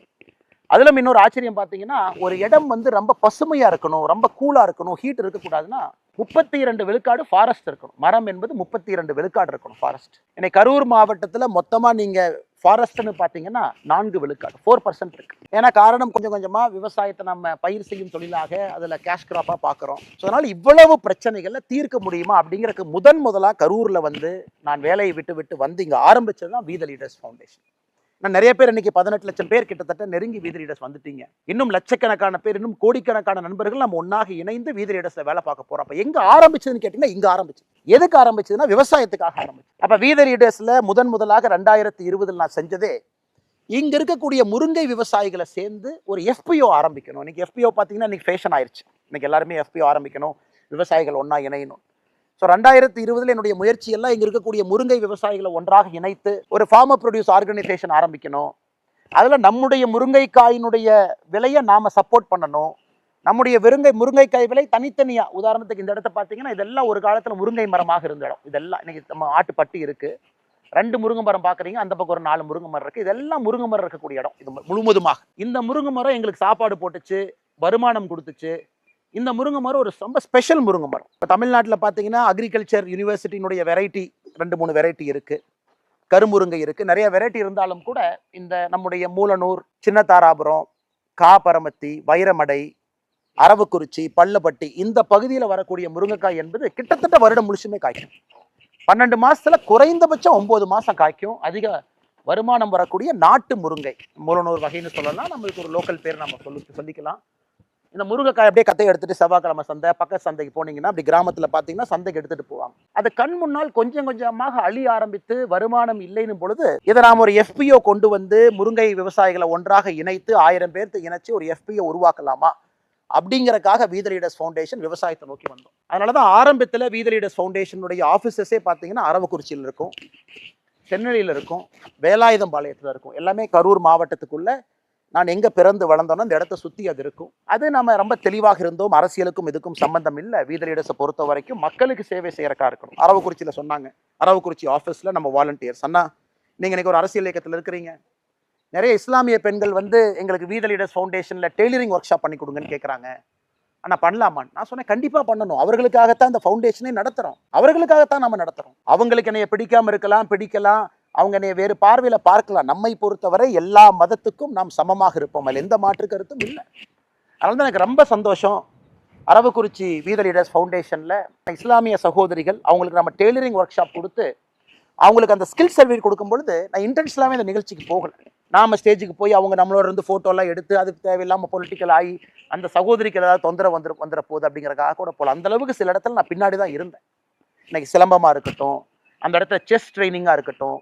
அதிலும் இன்னொரு ஆச்சரியம் பார்த்தீங்கன்னா, ஒரு இடம் வந்து ரொம்ப பசுமையா இருக்கணும், ரொம்ப கூலா இருக்கணும், ஹீட் இருக்கக்கூடாதுன்னா 32 விழுக்காடு ஃபாரஸ்ட் இருக்கணும். மரம் என்பது 32 விழுக்காடு இருக்கணும் ஃபாரஸ்ட். இன்னைக்கு கரூர் மாவட்டத்தில் மொத்தமாக நீங்க ஃபாரஸ்ட்னு பார்த்தீங்கன்னா 4 விழுக்காடு, 4% இருக்கு. ஏன்னா காரணம் கொஞ்சம் கொஞ்சமா விவசாயத்தை நம்ம பயிர் செய்யும் தொழிலாக அதில் கேஷ் கிராப்பாக பார்க்குறோம். ஸோ அதனால இவ்வளவு பிரச்சனைகளை தீர்க்க முடியுமா அப்படிங்கிறதுக்கு முதலாக கரூரில் வந்து நான் வேலையை விட்டு வந்து இங்கே ஆரம்பிச்சது தான் வி த லீடர்ஸ் ஃபவுண்டேஷன். நான் நிறைய பேர் இன்னைக்கு 18 லட்சம் பேர் கிட்டத்தட்ட நெருங்கி வி த லீடர்ஸ் வந்துட்டீங்க. இன்னும் லட்சக்கணக்கான பேர், இன்னும் கோடிக்கணக்கான நண்பர்கள் நம்ம ஒன்னாக இணைந்து வி த லீடர்ஸ்ல வேலை பார்க்க போறோம். அப்ப எங்க ஆரம்பிச்சதுன்னு கேட்டீங்கன்னா, இங்க ஆரம்பிச்சு. எதுக்கு ஆரம்பிச்சதுன்னா விவசாயத்துக்காக ஆரம்பிச்சு. அப்ப வி த லீடர்ஸ்ல முதலாக 2020 நான் செஞ்சதே இங்க இருக்கக்கூடிய முருங்கை விவசாயிகளை சேர்ந்து ஒரு FPO ஆரம்பிக்கணும். இன்னைக்கு FPO பாத்தீங்கன்னா இன்னைக்கு ஃபேஷன் ஆயிடுச்சு. இன்னைக்கு எல்லாருமே FPO ஆரம்பிக்கணும், விவசாயிகள் ஒன்னா இணையணும். ஸோ 2020 என்னுடைய முயற்சி எல்லாம் இங்கே இருக்கக்கூடிய முருங்கை விவசாயிகளை ஒன்றாக இணைத்து ஒரு ஃபார்மர் ப்ரொடியூஸ் ஆர்கனைசேஷன் ஆரம்பிக்கணும். அதில் நம்முடைய முருங்கைக்காயினுடைய விலையை நாம் சப்போர்ட் பண்ணணும். நம்முடைய முருங்கைக்காய் விலை தனித்தனியாக, உதாரணத்துக்கு இந்த இடத்த பார்த்தீங்கன்னா இதெல்லாம் ஒரு காலத்தில் முருங்கை மரமாக இருந்த இடம். இதெல்லாம் இன்னைக்கு நம்ம ஆட்டுப்பட்டி இருக்குது, 2 முருங்கை மரம் பார்க்குறீங்க, அந்த பக்கம் ஒரு 4 முருங்கை மரம் இருக்குது. இதெல்லாம் முருங்கை மரம் இருக்கக்கூடிய இடம். இது முழுவதுமாக இந்த முருங்கை மரம் எங்களுக்கு சாப்பாடு போட்டுச்சு, வருமானம் கொடுத்துச்சு. இந்த முருங்கை மரம் ஒரு ரொம்ப ஸ்பெஷல் முருங்கை மரம். இப்போ தமிழ்நாட்டில் பார்த்தீங்கன்னா அக்ரிகல்ச்சர் யூனிவர்சிட்டியினுடைய வெரைட்டி 2-3 வெரைட்டி இருக்குது, கருமுருங்கை இருக்குது, நிறைய வெரைட்டி இருந்தாலும் கூட இந்த நம்முடைய மூலனூர், சின்ன தாராபுரம், காபரமத்தி, வைரமடை, அரவக்குறிச்சி, பள்ளப்பட்டி இந்த பகுதியில் வரக்கூடிய முருங்கைக்காய் என்பது கிட்டத்தட்ட வருடம் முழுசுமே காய்க்கும். 12 மாசத்துல குறைந்தபட்சம் 9 மாசம் காய்க்கும். அதிக வருமானம் வரக்கூடிய நாட்டு முருங்கை, மூலனூர் வகைன்னு சொல்லலாம். நம்மளுக்கு ஒரு லோக்கல் பேர் நம்ம சொல்லிக்கலாம். இந்த முருங்கைக்காய் அப்படியே கத்தையை எடுத்துட்டு செவ்வாய்க்கிழமை சந்தை, பக்க சந்தைக்கு போனீங்கன்னா அப்படி கிராமத்தில் பார்த்தீங்கன்னா சந்தைக்கு எடுத்துட்டு போவாங்க. அது கண் முன்னால் கொஞ்சம் கொஞ்சமாக அழி ஆரம்பித்து வருமானம் இல்லைன்னு பொழுது இதை நாம் ஒரு FPO கொண்டு வந்து முருங்கை விவசாயிகளை ஒன்றாக இணைத்து 1000 பேர்த்து இணைச்சு ஒரு FPO உருவாக்கலாமா அப்படிங்கிறதுக்காக வி த லீடர்ஸ் ஃபவுண்டேஷன் விவசாயத்தை நோக்கி வந்தோம். அதனால தான் ஆரம்பத்தில் வி த லீடர்ஸ் ஃபவுண்டேஷனுடைய ஆஃபீஸஸே பார்த்தீங்கன்னா அரவக்குறிச்சியில் இருக்கும், சென்னையில் இருக்கும், வேலாயுதம்பாளையத்தில் இருக்கும். எல்லாமே கரூர் மாவட்டத்துக்குள்ள நான் எங்கே பிறந்து வளர்ந்தோன்னா அந்த இடத்த சுற்றி அது இருக்கும். அது நம்ம ரொம்ப தெளிவாக இருந்தோம். அரசியலுக்கும் இதுக்கும் சம்பந்தம் இல்லை. வி த லீடர்ஸை பொறுத்த வரைக்கும் மக்களுக்கு சேவை செய்யறக்கா இருக்கணும். அரவக்குறிச்சியில் சொன்னாங்க, அரவக்குறிச்சி ஆஃபீஸில் நம்ம வாலண்டியர்ஸ் அண்ணா, நீங்கள் இன்னைக்கு ஒரு அரசியல் இயக்கத்தில் இருக்கிறீங்க, நிறைய இஸ்லாமிய பெண்கள் வந்து எங்களுக்கு வி த லீடர்ஸ் ஃபவுண்டேஷனில் டெய்லரிங் ஒர்க் ஷாப் பண்ணி கொடுங்கன்னு கேட்குறாங்க. ஆனால் பண்ணலாமான்னு நான் சொன்னேன், கண்டிப்பாக பண்ணணும். அவர்களுக்காகத்தான் இந்த ஃபவுண்டேஷனே நடத்துகிறோம், அவர்களுக்காகத்தான் நம்ம நடத்துகிறோம். அவங்களுக்கு என்னைய பிடிக்காமல் இருக்கலாம், பிடிக்கலாம், அவங்க வேறு பார்வையில் பார்க்கலாம். நம்மை பொறுத்தவரை எல்லா மதத்துக்கும் நாம் சமமாக இருப்போம், அதில் எந்த மாற்று கருத்தும் இல்லை. அதனால தான் எனக்கு ரொம்ப சந்தோஷம். அரவக்குறிச்சி வி த லீடர்ஸ் ஃபவுண்டேஷனில் இஸ்லாமிய சகோதரிகள் அவங்களுக்கு நம்ம டெய்லரிங் ஒர்க் ஷாப் கொடுத்து அவங்களுக்கு அந்த ஸ்கில் சர்டிஃபிகேட் கொடுக்கும் பொழுது நான் இன்டென்ஷனலாகவே இந்த நிகழ்ச்சிக்கு போகலை. நாம் ஸ்டேஜுக்கு போய் அவங்க நம்மளோட இருந்து ஃபோட்டோலாம் எடுத்து அதுக்கு தேவையில்லாமல் பொலிட்டிக்கல் ஆகி அந்த சகோதரிக்கு ஏதாவது தொந்தரவு வந்துட போகுது அப்படிங்கிறக்காக கூட போகல. அந்தளவுக்கு சில இடத்துல நான் பின்னாடி தான் இருந்தேன். இன்னைக்கு சிலம்பமாக இருக்கட்டும், அந்த இடத்துல செஸ் ட்ரைனிங்காக இருக்கட்டும்,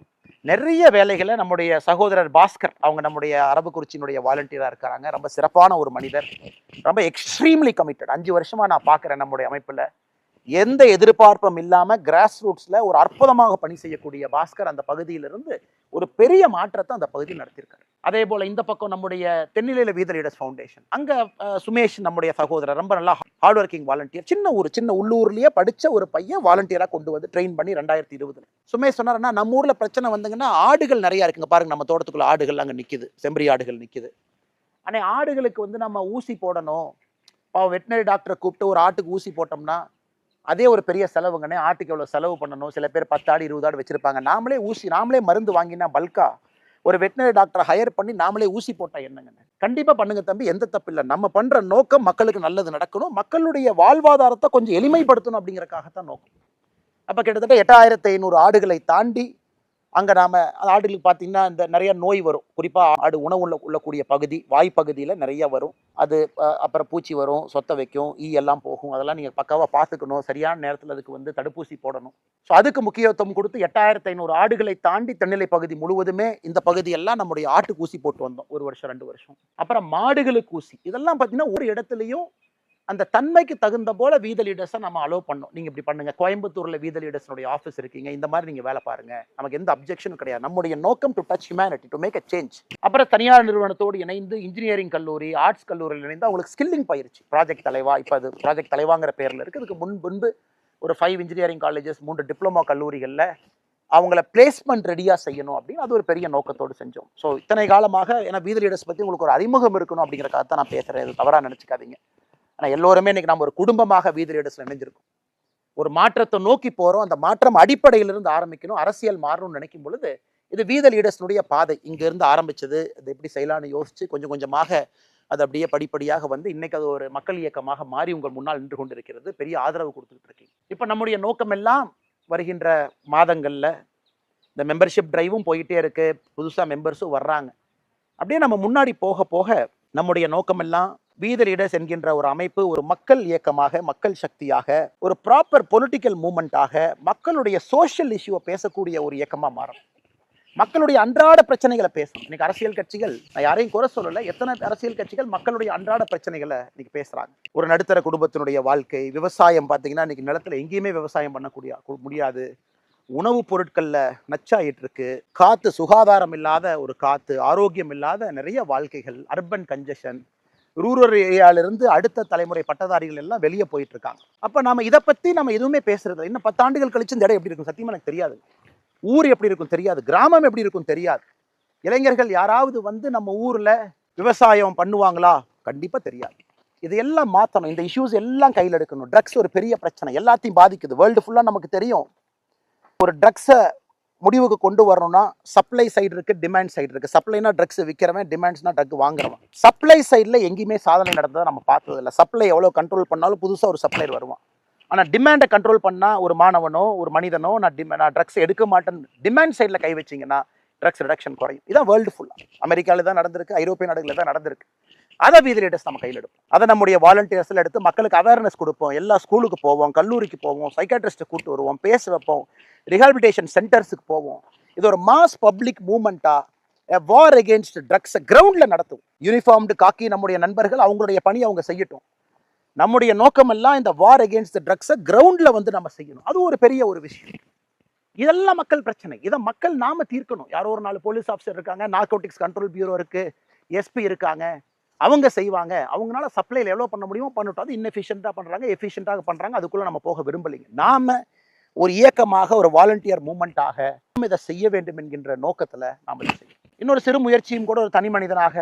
நிறைய வேலைகளை நம்முடைய சகோதரர் பாஸ்கர் அவங்க நம்முடைய அரவக்குறிச்சியினுடைய வாலண்டியராக இருக்கிறாங்க. ரொம்ப சிறப்பான ஒரு மனிதர், ரொம்ப எக்ஸ்ட்ரீம்லி கமிட்டட். 5 வருஷமா நான் பார்க்குறேன் நம்முடைய அமைப்பில் எந்த எதிர்பார்ப்பும் இல்லாமல் கிராஸ் ரூட்ஸில் ஒரு அற்புதமாக பணி செய்யக்கூடிய பாஸ்கர் அந்த பகுதியிலிருந்து ஒரு பெரிய மாற்றத்தை அந்த பகுதியில் நடத்தியிருக்காரு. அதே போல் இந்த பக்கம் நம்முடைய தென்னிலையில் வி த லீடர்ஸ் ஃபவுண்டேஷன், அங்கே சுமேஷ் நம்முடைய சகோதரர் ரொம்ப நல்லா ஹார்ட் ஒர்க்கிங் வாலண்டியர். சின்ன உள்ளூர்லேயே படித்த ஒரு பையன் வாலண்டியராக கொண்டு வந்து ட்ரெயின் பண்ணி 2020 சுமேஷ் சொன்னார்னா, நம்ம ஊரில் பிரச்சனை வந்தீங்கன்னா ஆடுகள் நிறையா இருக்குங்க பாருங்க, நம்ம தோட்டத்துக்குள்ள ஆடுகள் அங்கே நிற்குது, செம்பரி ஆடுகள் நிற்குது. ஆனால் ஆடுகளுக்கு வந்து நம்ம ஊசி போடணும், வெட்டினரி டாக்டரை கூப்பிட்டு ஒரு ஆட்டுக்கு ஊசி போட்டோம்னா அதே ஒரு பெரிய செலவுங்கண்ணே. ஆட்டுக்கு எவ்வளோ செலவு பண்ணணும், சில பேர் 10 ஆடு 20 ஆடு வச்சிருப்பாங்க. நாமளே மருந்து வாங்கினா பல்கா ஒரு வெட்டினரி டாக்டரை ஹையர் பண்ணி நாமளே ஊசி போட்டா என்னங்க? கண்டிப்பா பண்ணுங்க தம்பி, எந்த தப்பு இல்லை. நம்ம பண்ற நோக்கம் மக்களுக்கு நல்லது நடக்கணும், மக்களுடைய வாழ்வாதாரத்தை கொஞ்சம் எளிமைப்படுத்தணும் அப்படிங்கறக்காகத்தான் நோக்கம். அப்ப கிட்டத்தட்ட 8500 ஆடுகளை தாண்டி அங்க நாம ஆடுகளுக்கு பார்த்தீங்கன்னா இந்த நிறைய நோய் வரும். குறிப்பா ஆடு உணவு உள்ளக்கூடிய பகுதி வாய்ப்பகுதியில நிறைய வரும். அது அப்புறம் பூச்சி வரும், சொத்த வைக்கும், ஈ எல்லாம் போகும். அதெல்லாம் நீங்க பக்காவா பார்த்துக்கணும். சரியான நேரத்தில் அதுக்கு வந்து தடுப்பூசி போடணும். ஸோ அதுக்கு முக்கியத்துவம் கொடுத்து 8500 ஆடுகளை தாண்டி தென்னிலை பகுதி முழுவதுமே இந்த பகுதியெல்லாம் நம்முடைய ஆட்டுக்கு ஊசி போட்டு வந்தோம். 1 வருஷம் 2 வருஷம். அப்புறம் மாடுகளுக்கு ஊசி. இதெல்லாம் பார்த்தீங்கன்னா ஒரு இடத்துலையும் அந்த தன்மைக்கு தகுந்த போல வீத லீடர்ஸை நம்ம அலோவ் பண்ணோம். நீங்க இப்படி பண்ணுங்க, கோயம்புத்தூர்ல வீத லீடர்ஸுடைய ஆஃபீஸ் இருக்கீங்க, இந்த மாதிரி நீங்க வேலை பாருங்க, நமக்கு எந்த அப்ஜெக்ஷனும் கிடையாது. நம்முடைய நோக்கம் to touch humanity, to make a change. அப்புறம் தனியார் நிறுவனத்தோடு இணைந்து இன்ஜினியரிங் கல்லூரி, ஆர்ட்ஸ் கல்லூரியில் இணைந்து அவங்களுக்கு ஸ்கில்லிங் பயிற்சி. ப்ராஜெக்ட் தலைவா, இப்போ அது ப்ராஜெக்ட் தலைவாங்கிற பேர்ல இருக்கு. இதுக்கு முன்பு ஒரு 5 இன்ஜினியரிங் காலேஜஸ், 3 டிப்ளமோ கல்லூரிகளில் அவங்கள பிளேஸ்மெண்ட் ரெடியா செய்யணும் அப்படின்னு அது ஒரு பெரிய நோக்கத்தோடு செஞ்சோம். ஸோ இத்தனை காலமாக ஏன்னா வீத லீடர்ஸ் பத்தி உங்களுக்கு ஒரு அறிமுகம் இருக்கணும் அப்படிங்கிறக்காக தான் நான் பேசுறேன். இது தவறா நினைச்சுக்காதீங்க. ஆனால் எல்லோருமே இன்னைக்கு நம்ம ஒரு குடும்பமாக வீத லீடர்ஸ்ல இணைஞ்சிருக்கோம். ஒரு மாற்றத்தை நோக்கி போறோம். அந்த மாற்றம் அடிப்படையிலிருந்து ஆரம்பிக்கணும். அரசியல் மாறணும்னு நினைக்கும் பொழுது இது வீத லீடர்ஸ்னுடைய பாதை. இங்க இருந்து ஆரம்பிச்சது, அது எப்படி செய்யலாம்னு யோசிச்சு கொஞ்சம் கொஞ்சமாக அது அப்படியே படிப்படியாக வந்து இன்னைக்கு அது ஒரு மக்கள் இயக்கமாக மாறி உங்கள் முன்னால் நின்று கொண்டிருக்கிறது. பெரிய ஆதரவு கொடுத்துட்டு இருக்கீங்க. இப்ப நம்முடைய நோக்கம் எல்லாம் வருகின்ற மாதங்கள்ல இந்த மெம்பர்ஷிப் டிரைவும் போயிட்டே இருக்கு, புதுசா மெம்பர்ஸும் வர்றாங்க. அப்படியே நம்ம முன்னாடி போக போக நம்முடைய நோக்கம் எல்லாம் வீத லீடர்ஸ் என்கின்ற ஒரு அமைப்பு ஒரு மக்கள் இயக்கமாக, மக்கள் சக்தியாக, ஒரு ப்ராப்பர் பொலிட்டிக்கல் மூவ்மெண்ட்டாக, மக்களுடைய சோஷியல் இஷ்யூவை பேசக்கூடிய ஒரு இயக்கமா மாறும். மக்களுடைய அன்றாட பிரச்சனைகளை பேசணும். இன்னைக்கு அரசியல் கட்சிகள், நான் யாரையும் குறை சொல்லல, எத்தனை அரசியல் கட்சிகள் மக்களுடைய அன்றாட பிரச்சனைகளை இன்னைக்கு பேசுறாங்க. ஒரு நடுத்தர குடும்பத்தினுடைய வாழ்க்கை, விவசாயம் பார்த்தீங்கன்னா இன்னைக்கு நிலத்துல எங்கேயுமே விவசாயம் பண்ணக்கூடிய முடியாது. உணவுப் பொருட்கள்ல நச்சாயிட்டு இருக்கு. காத்து சுகாதாரம் இல்லாத ஒரு காத்து, ஆரோக்கியம் இல்லாத நிறைய வாழ்க்கைகள், அர்பன் கன்ஜெஷன், ரூரல் ஏரியாவிலிருந்து அடுத்த தலைமுறை பட்டதாரிகள் எல்லாம் வெளியே போயிட்டு இருக்காங்க. அப்ப நாம இதை பத்தி நம்ம எதுவுமே பேசுறது. இன்னும் 10 ஆண்டுகள் கழிச்சு இந்த இடம் எப்படி இருக்கும் சத்தியமா எனக்கு தெரியாது. ஊர் எப்படி இருக்கும் தெரியாது, கிராமம் எப்படி இருக்கும் தெரியாது. இளைஞர்கள் யாராவது வந்து நம்ம ஊர்ல விவசாயம் பண்ணுவாங்களா? கண்டிப்பா தெரியாது. இது எல்லாம் மாற்றணும். இந்த இஷ்யூஸ் எல்லாம் கையில் எடுக்கணும். ட்ரக்ஸ் ஒரு பெரிய பிரச்சனை, எல்லாத்தையும் பாதிக்குது. வேர்ல்டு ஃபுல்லா நமக்கு தெரியும். ஒரு ட்ரக்ஸை முடிவுக்கு கொண்டு வரணும்னா சப்ளை சைடு இருக்கு, டிமாண்ட் சைடு இருக்கு. சப்ளைனா ட்ரக்ஸ் விற்கிறவன், டிமாண்ட்ஸ்னா ட்ரக் வாங்குறவன். சப்ளை சைடில் எங்கேயுமே சாதனை நடந்ததை நம்ம பார்த்தது இல்லை. சப்ளை எவ்வளோ கண்ட்ரோல் பண்ணாலும் புதுசாக ஒரு சப்ளையர் வருவான். ஆனால் டிமாண்டை கண்ட்ரோல் பண்ணால் ஒரு மாணவனோ ஒரு மனிதனோ நான் ட்ரக்ஸ் எடுக்க மாட்டேன் டிமாண்ட் சைடில் கை வச்சிங்கன்னா ட்ரக்ஸ் ரிடக்ஷன் குறையும். இதான் வேர்ல்டு ஃபுல்லாக. அமெரிக்காவில் தான் நடந்திருக்கு, ஐரோப்பிய நாடுகளில் தான் நடந்திருக்கு. அதை வீத லீடர்ஸ் நம்ம கையில் எடுப்போம். அதை நம்முடைய வாலண்டியர்ஸில் எடுத்து மக்களுக்கு அவேர்னஸ் கொடுப்போம். எல்லா ஸ்கூலுக்கு போவோம், கல்லூரிக்கு போவோம், சைக்காட்ரிஸ்ட்டை கூப்பிட்டு வருவோம், பேச வைப்போம், ரிஹாபிலிட்டேஷன் சென்டர்ஸுக்கு போவோம். இது ஒரு மாஸ் பப்ளிக் மூவ்மெண்ட்டா வார் அகேன்ஸ்ட் ட்ரக்ஸை கிரவுண்டில் நடத்தும். யூனிஃபார்ம்டு காக்கி நம்முடைய நண்பர்கள் அவங்களுடைய பணி அவங்க செய்யட்டும். நம்முடைய நோக்கம் எல்லாம் இந்த வார் அகேன்ஸ்ட் ட்ரக்ஸை கிரவுண்டில் வந்து நம்ம செய்யணும். அது ஒரு பெரிய ஒரு விஷயம். இதெல்லாம் மக்கள் பிரச்சனை. இதை மக்கள் நாம தீர்க்கணும். யாரோ ஒரு 4 போலீஸ் ஆஃபீஸர் இருக்காங்க, நார்கோட்டிக்ஸ் கண்ட்ரோல் பியூரோ இருக்கு, எஸ்பி இருக்காங்க, அவங்க செய்வாங்க. அவங்களால சப்ளைல எவ்வளோ பண்ண முடியுமோ பண்ணட்டும். அது இன்னெஃபிஷியண்டாக பண்ணுறாங்க, எஃபிஷியண்டாக பண்ணுறாங்க. அதுக்குள்ளே நம்ம போக விரும்பலைங்க. நாம ஒரு இயக்கமாக, ஒரு வாலண்டியர் மூவ்மெண்ட்டாக நாம் இதை செய்ய வேண்டும் என்கின்ற நோக்கத்தில் நாம் இதை செய்யணும். இன்னொரு சிறு முயற்சியும் கூட ஒரு தனி மனிதனாக,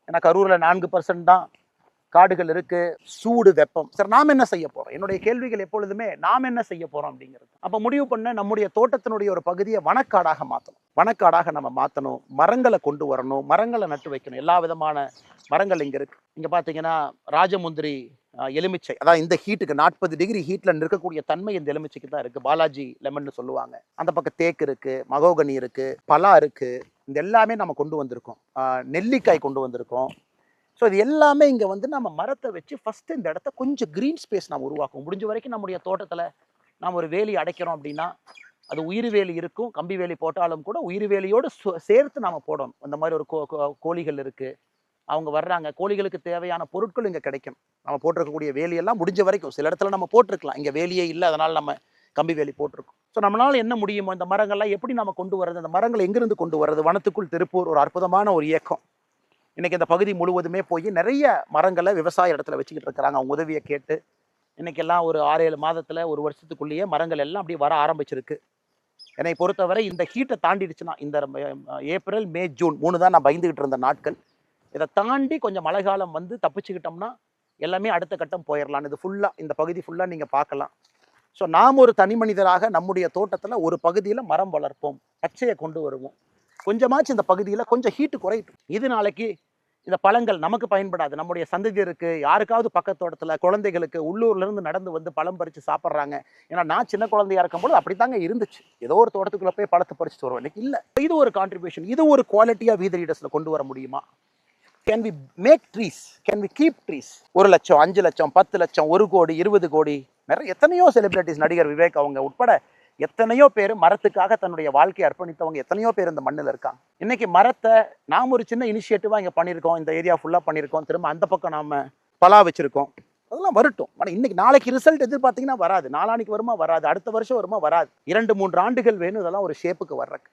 எனக்கு கரூரில் 4% தான் காடுகள் இருக்கு, சூடு வெப்பம். சார் நாம் என்ன செய்ய போறோம்? என்னுடைய கேள்விகள் எப்பொழுதுமே நாம் என்ன செய்ய போறோம் அப்படிங்கிறது. அப்ப முடிவு பண்ண நம்முடைய தோட்டத்தினுடைய ஒரு பகுதியை வனக்காடாக மாற்றணும். வனக்காடாக நம்ம மாற்றணும். மரங்களை கொண்டு வரணும், மரங்களை நட்டு வைக்கணும். எல்லா விதமான மரங்கள் இங்க இருக்கு. இங்க பாத்தீங்கன்னா ராஜமுந்திரி எலுமிச்சை, அதான் இந்த ஹீட்டுக்கு 40 டிகிரி ஹீட்ல இருக்கக்கூடிய தன்மை இந்த எலுமிச்சைக்கு தான் இருக்கு. பாலாஜி லெமன் சொல்லுவாங்க. அந்த பக்கம் தேக்கு இருக்கு, மகோகனி இருக்கு, பலா இருக்கு. இந்த எல்லாமே நம்ம கொண்டு வந்திருக்கோம். நெல்லிக்காய் கொண்டு வந்திருக்கோம். ஸோ இது எல்லாமே இங்கே வந்து நம்ம மரத்தை வச்சு ஃபஸ்ட்டு இந்த இடத்த கொஞ்சம் க்ரீன் ஸ்பேஸ் நம்ம உருவாக்கும். முடிஞ்ச வரைக்கும் நம்முடைய தோட்டத்தில் நாம் ஒரு வேலி அடைக்கிறோம் அப்படின்னா அது உயிர் வேலி இருக்கும். கம்பி வேலி போட்டாலும் கூட உயிர் வேலியோடு சேர்த்து நாம் போடணும். அந்த மாதிரி ஒரு கோழிகள் இருக்குது, அவங்க வர்றாங்க, கோழிகளுக்கு தேவையான பொருட்கள் இங்கே கிடைக்கும். நம்ம போட்டிருக்கக்கூடிய வேலியெல்லாம் முடிஞ்ச வரைக்கும் சில இடத்துல நம்ம போட்டிருக்கலாம், இங்கே வேலியே இல்லை, அதனால் நம்ம கம்பி வேலி போட்டிருக்கோம். ஸோ நம்மளால என்ன முடியுமோ இந்த மரங்கள்லாம் எப்படி நம்ம கொண்டு வர்றது, அந்த மரங்களை எங்கிருந்து கொண்டு வர்றது. வனத்துக்குள் திருப்பூர் ஒரு அற்புதமான ஒரு இயக்கம். இன்னைக்கு இந்த பகுதி முழுவதுமே போய் நிறைய மரங்களை விவசாய இடத்துல வச்சுக்கிட்டு இருக்கிறாங்க. அவங்க உதவியை கேட்டு இன்னைக்கெல்லாம் ஒரு 6-7 மாதத்துல, ஒரு வருஷத்துக்குள்ளேயே மரங்கள் எல்லாம் அப்படி வர ஆரம்பிச்சிருக்கு. என்னை பொறுத்தவரை இந்த ஹீட்டை தாண்டிடுச்சுன்னா, இந்த ஏப்ரல், மே, ஜூன் 3 தான் நான் பயந்துகிட்டு இருந்த நாட்கள். இதை தாண்டி கொஞ்சம் மழை காலம் வந்து தப்பிச்சுக்கிட்டோம்னா எல்லாமே அடுத்த கட்டம் போயிடலாம். இது ஃபுல்லா, இந்த பகுதி ஃபுல்லா நீங்க பார்க்கலாம். ஸோ நாம் ஒரு தனி மனிதராக நம்முடைய தோட்டத்துல ஒரு பகுதியில மரம் வளர்ப்போம், பச்சையை கொண்டு வருவோம். கொஞ்சமாச்சு இந்த பகுதியில் கொஞ்சம் ஹீட்டு குறையட்டும். இது நாளைக்கு இந்த பழங்கள் நமக்கு பயன்படாது, நம்முடைய சந்ததியருக்கு, யாருக்காவது பக்கத்தோட்டத்தில் குழந்தைகளுக்கு உள்ளூர்லேருந்து நடந்து வந்து பழம் பறித்து சாப்பிட்றாங்க. ஏன்னா நான் சின்ன குழந்தையா இருக்கும்போது அப்படி தாங்க இருந்துச்சு. ஏதோ ஒரு தோட்டத்துக்குள்ளே போய் பழத்தை பறிச்சுட்டு வருவோம். இன்னைக்கு இல்லை. இது ஒரு கான்ட்ரிபியூஷன். இது ஒரு குவாலிட்டியாக வீதி லீடர்ஸில் கொண்டு வர முடியுமா? Can we make trees? Can we keep trees? 1 லட்சம், 5 லட்சம், 10 லட்சம், 1 கோடி, 20 கோடி, நிறைய எத்தனையோ செலிபிரிட்டிஸ், நடிகர் விவேக் அவங்க உட்பட எத்தனையோ பேர் மரத்துக்காக தன்னுடைய வாழ்க்கையை அர்ப்பணித்தவங்க எத்தனையோ பேர் இந்த மண்ணில் இருக்காங்க. இன்னைக்கு மரத்தை நாம் ஒரு சின்ன இனிஷியேட்டிவா இங்கே பண்ணியிருக்கோம், இந்த ஏரியா ஃபுல்லாக பண்ணியிருக்கோம், திரும்ப அந்த பக்கம் நாம பலா வச்சிருக்கோம். அதெல்லாம் வரட்டும். ஆனால் இன்னைக்கு நாளைக்கு ரிசல்ட் எதிர்பார்த்தீங்கன்னா வராது, நாளானிக்கு வருமா வராது, அடுத்த வருஷம் வருமா வராது, 2-3 ஆண்டுகள் வேணும் இதெல்லாம் ஒரு ஷேப்புக்கு வர்றக்கு.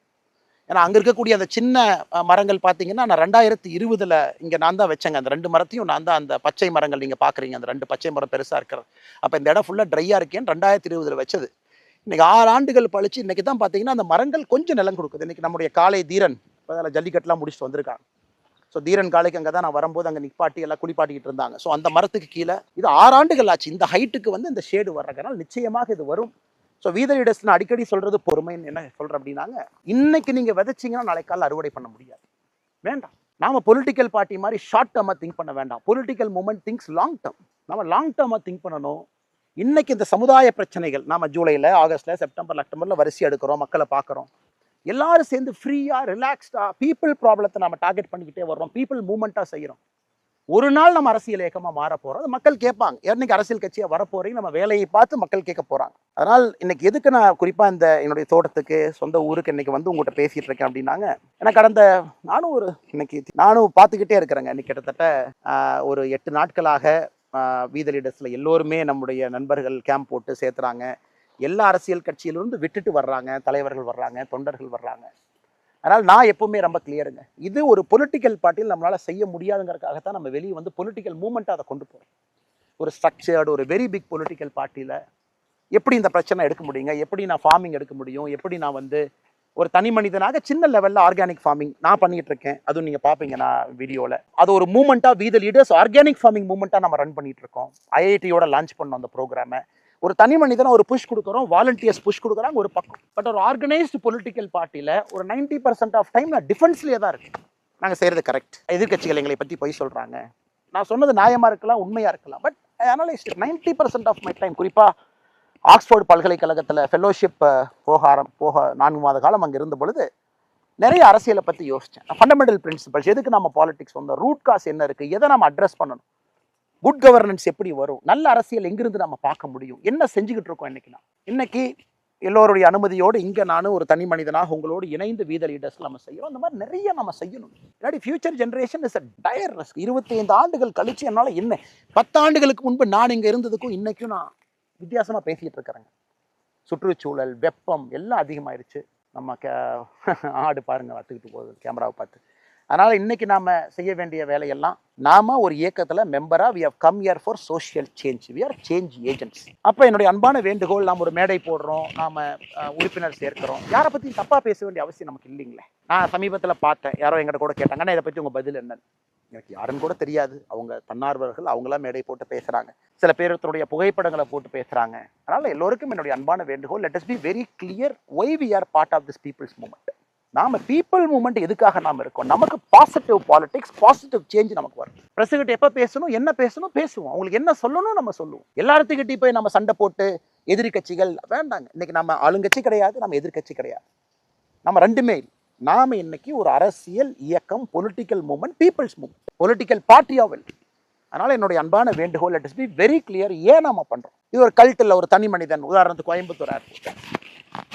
ஏன்னா அங்கே இருக்கக்கூடிய அந்த சின்ன மரங்கள் பார்த்தீங்கன்னா நான் 2020 இங்கே நான் தான் வச்சேங்க. அந்த 2 மரத்தையும் நான் தான், அந்த பச்சை மரங்கள் நீங்கள் பார்க்குறீங்க, அந்த 2 பச்சை மரம் பெருசாக இருக்கிறது. அப்போ இந்த இடம் ஃபுல்லாக ட்ரையாக இருக்கேன்னு 2020 வச்சது. இன்னைக்கு 6 ஆண்டுகள் பழிச்சு இன்னைக்கு தான் பார்த்தீங்கன்னா அந்த மரங்கள் கொஞ்சம் நிலம் கொடுக்குது. இன்னைக்கு நம்முடைய காளை தீரன் அதில் ஜல்லிக்கட்டுலாம் முடிச்சுட்டு வந்திருக்காங்க. ஸோ தீரன் காளைக்கு அங்கே தான் நான் வரும்போது அங்கே நிப்பாட்டி எல்லாம் குளிப்பாட்டிக்கிட்டு இருந்தாங்க. ஸோ அந்த மரத்துக்கு கீழே இது 6 ஆண்டுகள் ஆச்சு இந்த ஹைட்டுக்கு வந்து இந்த ஷேடு வர்றதுனால நிச்சயமாக இது வரும். ஸோ வீத லீடர்ஸ் நான் அடிக்கடி சொல்றது பொறுமைன்னு என்ன சொல்கிறேன் அப்படின்னாங்க, இன்னைக்கு நீங்கள் விதைச்சிங்கன்னா நாளைக்கு காலையில் அறுவடை பண்ண முடியாது. வேண்டாம். நாம பொலிட்டிக்கல் பார்ட்டி மாதிரி ஷார்ட் டேர்மாக திங்க் பண்ண வேண்டாம். Political moment things long term. நம்ம லாங் டேர்மாக திங்க் பண்ணணும். இன்னைக்கு இந்த சமுதாய பிரச்சனைகள் நாம ஜூலைல, ஆகஸ்ட்ல, செப்டம்பர்ல, அக்டோபர்ல வரிசை எடுக்கிறோம், மக்களை பார்க்குறோம். எல்லாரும் சேர்ந்து ஃப்ரீயா ரிலாக்ஸ்டா பீப்புள் ப்ராப்ளத்தை நம்ம டார்கெட் பண்ணிக்கிட்டே வர்றோம், பீப்புள் மூவ்மெண்ட்டாக செய்கிறோம். ஒரு நாள் நம்ம அரசியல் இயக்கமாக மாற போகிறோம். அது மக்கள் கேட்பாங்க, என்னைக்கு அரசியல் கட்சியாக வரப்போறீங்க, நம்ம வேலையை பார்த்து மக்கள் கேட்க போகிறாங்க. அதனால் இன்னைக்கு எதுக்கு நான் குறிப்பாக இந்த என்னுடைய தோட்டத்துக்கு சொந்த ஊருக்கு இன்னைக்கு வந்து உங்கள்கிட்ட பேசிகிட்டு இருக்கேன் அப்படின்னாங்க, எனக்கு கடந்த நானும் பார்த்துக்கிட்டே இருக்கிறேங்க. இன்னைக்கு கிட்டத்தட்ட ஒரு 8 நாட்களாக வீத லீடர்ஸில் எல்லோருமே நம்முடைய நண்பர்கள் கேம்ப் போட்டு சேர்த்துறாங்க. எல்லா அரசியல் கட்சியிலிருந்து விட்டுட்டு வர்றாங்க, தலைவர்கள் வர்றாங்க, தொண்டர்கள் வர்றாங்க. அதனால் நான் எப்பவுமே ரொம்ப கிளியருங்க, இது ஒரு பொலிட்டிக்கல் பார்ட்டியில் நம்மளால் செய்ய முடியாதுங்கிறதுக்காகத்தான் நம்ம வெளியே வந்து பொலிட்டிக்கல் மூவ்மெண்ட்டாக அதை கொண்டு போகிறோம். ஒரு ஸ்ட்ரக்சர்டு ஒரு வெரி பிக் பொலிட்டிக்கல் பார்ட்டியில் எப்படி இந்த பிரச்சனை எடுக்க முடியுங்க, எப்படி நான் ஃபார்மிங் எடுக்க முடியும், எப்படி நான் வந்து ஒரு தனி மனிதனாக சின்ன லெவலில் ஆர்கானிக் ஃபார்மிங் நான் பண்ணிட்டு இருக்கேன். அதுவும் நீங்கள் பார்ப்பீங்க நான் வீடியோவில். அது ஒரு மூமெண்ட்டாக வீத லீடர்ஸ் ஆர்கானிக் ஃபார்மிங் மூமெண்ட்டாக நம்ம ரன் பண்ணிட்டு இருக்கோம். ஐஐடியோட லான்ச் பண்ணோம் அந்த ப்ரோக்ராமை. ஒரு தனி மனிதனை ஒரு புஷ் கொடுக்குறோம், வாலண்டியர்ஸ் புஷ் கொடுக்குறாங்க ஒரு பக்கம். பட் ஒரு ஆர்கனைஸ்டு பொலிட்டிக்கல் பார்ட்டியில் ஒரு 90% ஆஃப் டைம் நான் டிஃபென்ஸ்லேயே தான் இருக்கு. நாங்கள் செய்கிறது கரெக்ட், எதிர்கட்சிகள் எங்களை பற்றி போய் சொல்கிறாங்க, நான் சொன்னது நியாயமாக இருக்கலாம், உண்மையாக இருக்கலாம், but I analyse 90% of my time. குறிப்பாக ஆக்ஸ்போர்டு பல்கலைக்கழகத்தில் ஃபெல்லோஷிப் போக 4 மாத காலம் அங்கே இருந்த பொழுது நிறைய அரசியலை பற்றி யோசித்தேன். ஃபண்டமெண்டல் பிரின்சிபல்ஸ், எதுக்கு நம்ம பாலிடிக்ஸ் வந்தோம், ரூட் காஸ் என்ன இருக்குது, எதை நம்ம அட்ரஸ் பண்ணணும், குட் கவர்னன்ஸ் எப்படி வரும், நல்ல அரசியல் எங்கிருந்து நம்ம பார்க்க முடியும், என்ன செஞ்சுக்கிட்டு இருக்கோம் இன்னைக்கு எல்லோருடைய அனுமதியோடு இங்கே நானும் ஒரு தனி மனிதனாக உங்களோடு இணைந்து வீத லீடர்ஸ் நம்ம செய்கிறோம். அந்த மாதிரி நிறைய நம்ம செய்யணும். இல்லாட்டி future generation is a dire risk. 25 ஆண்டுகள் கழிச்சு என்னால் என்ன 10 ஆண்டுகளுக்கு முன்பு நான் இங்கே இருந்ததுக்கும் இன்னைக்கும் நான் வித்தியாசமாக பேசிகிட்டு இருக்கிறேங்க. சுற்றுச்சூழல், வெப்பம் எல்லாம் அதிகமாயிருச்சு. நம்ம ஆடு பாருங்க வத்துக்கிட்டு போகுது கேமராவை பார்த்து. அதனால் இன்னைக்கு நாம் செய்ய வேண்டிய வேலையெல்லாம், நாம ஒரு இயக்கத்தில் மெம்பராக we have come here for social change, we are change agents. அப்போ என்னுடைய அன்பான வேண்டுகோள், நாம் ஒரு மேடை போடுறோம், நாம் உறுப்பினர் சேர்க்கிறோம், யாரை பற்றி தப்பாக பேச வேண்டிய அவசியம் நமக்கு இல்லைங்களே. நான் சமீபத்தில் பார்த்தேன், யாரோ எங்கிட்ட கூட கேட்டாங்க, ஆனால் இதை பற்றி உங்கள் பதில் என்னன்னு. எனக்கு யாருன்னு கூட தெரியாது. அவங்க தன்னார்வர்கள், அவங்களாம் மேடை போட்டு பேசுகிறாங்க, சில பேருடைய புகைப்படங்களை போட்டு பேசுகிறாங்க. அதனால் எல்லோருக்கும் என்னுடைய அன்பான வேண்டுகோள், let us be very clear why we are part of this people's movement. நாம பீப்புள் மூவ்மெண்ட் எதுக்காக நாம் இருக்கோம், நமக்கு பாசிட்டிவ் பாலிடிக்ஸ், பாசிட்டிவ் சேஞ்ச் நமக்கு வரும். பிரஸ்கிட்ட எப்போ பேசணும், என்ன பேசணும் பேசுவோம், அவங்களுக்கு என்ன சொல்லணும் நம்ம சொல்லுவோம். எல்லாத்துக்கிட்டையும் போய் நம்ம சண்டை போட்டு எதிரி கட்சிகள் வேண்டாங்க. இன்னைக்கு நம்ம ஆளுங்கட்சி கிடையாது, நம்ம எதிர்கட்சி கிடையாது, நம்ம ரெண்டுமே. நாம இன்னைக்கு ஒரு அரசியல் இயக்கம், political movement, people's movement, political பார்ட்டியாக இல்லை. அதனால என்னுடைய அன்பான வேண்டுகோள், let us be very clear, ஏன் நம்ம பண்றோம். இது ஒரு கல்ட் இல்லை, ஒரு தனி மனிதன். உதாரணத்துக்கு கோயம்புத்தூர் ஏர்போர்ட்,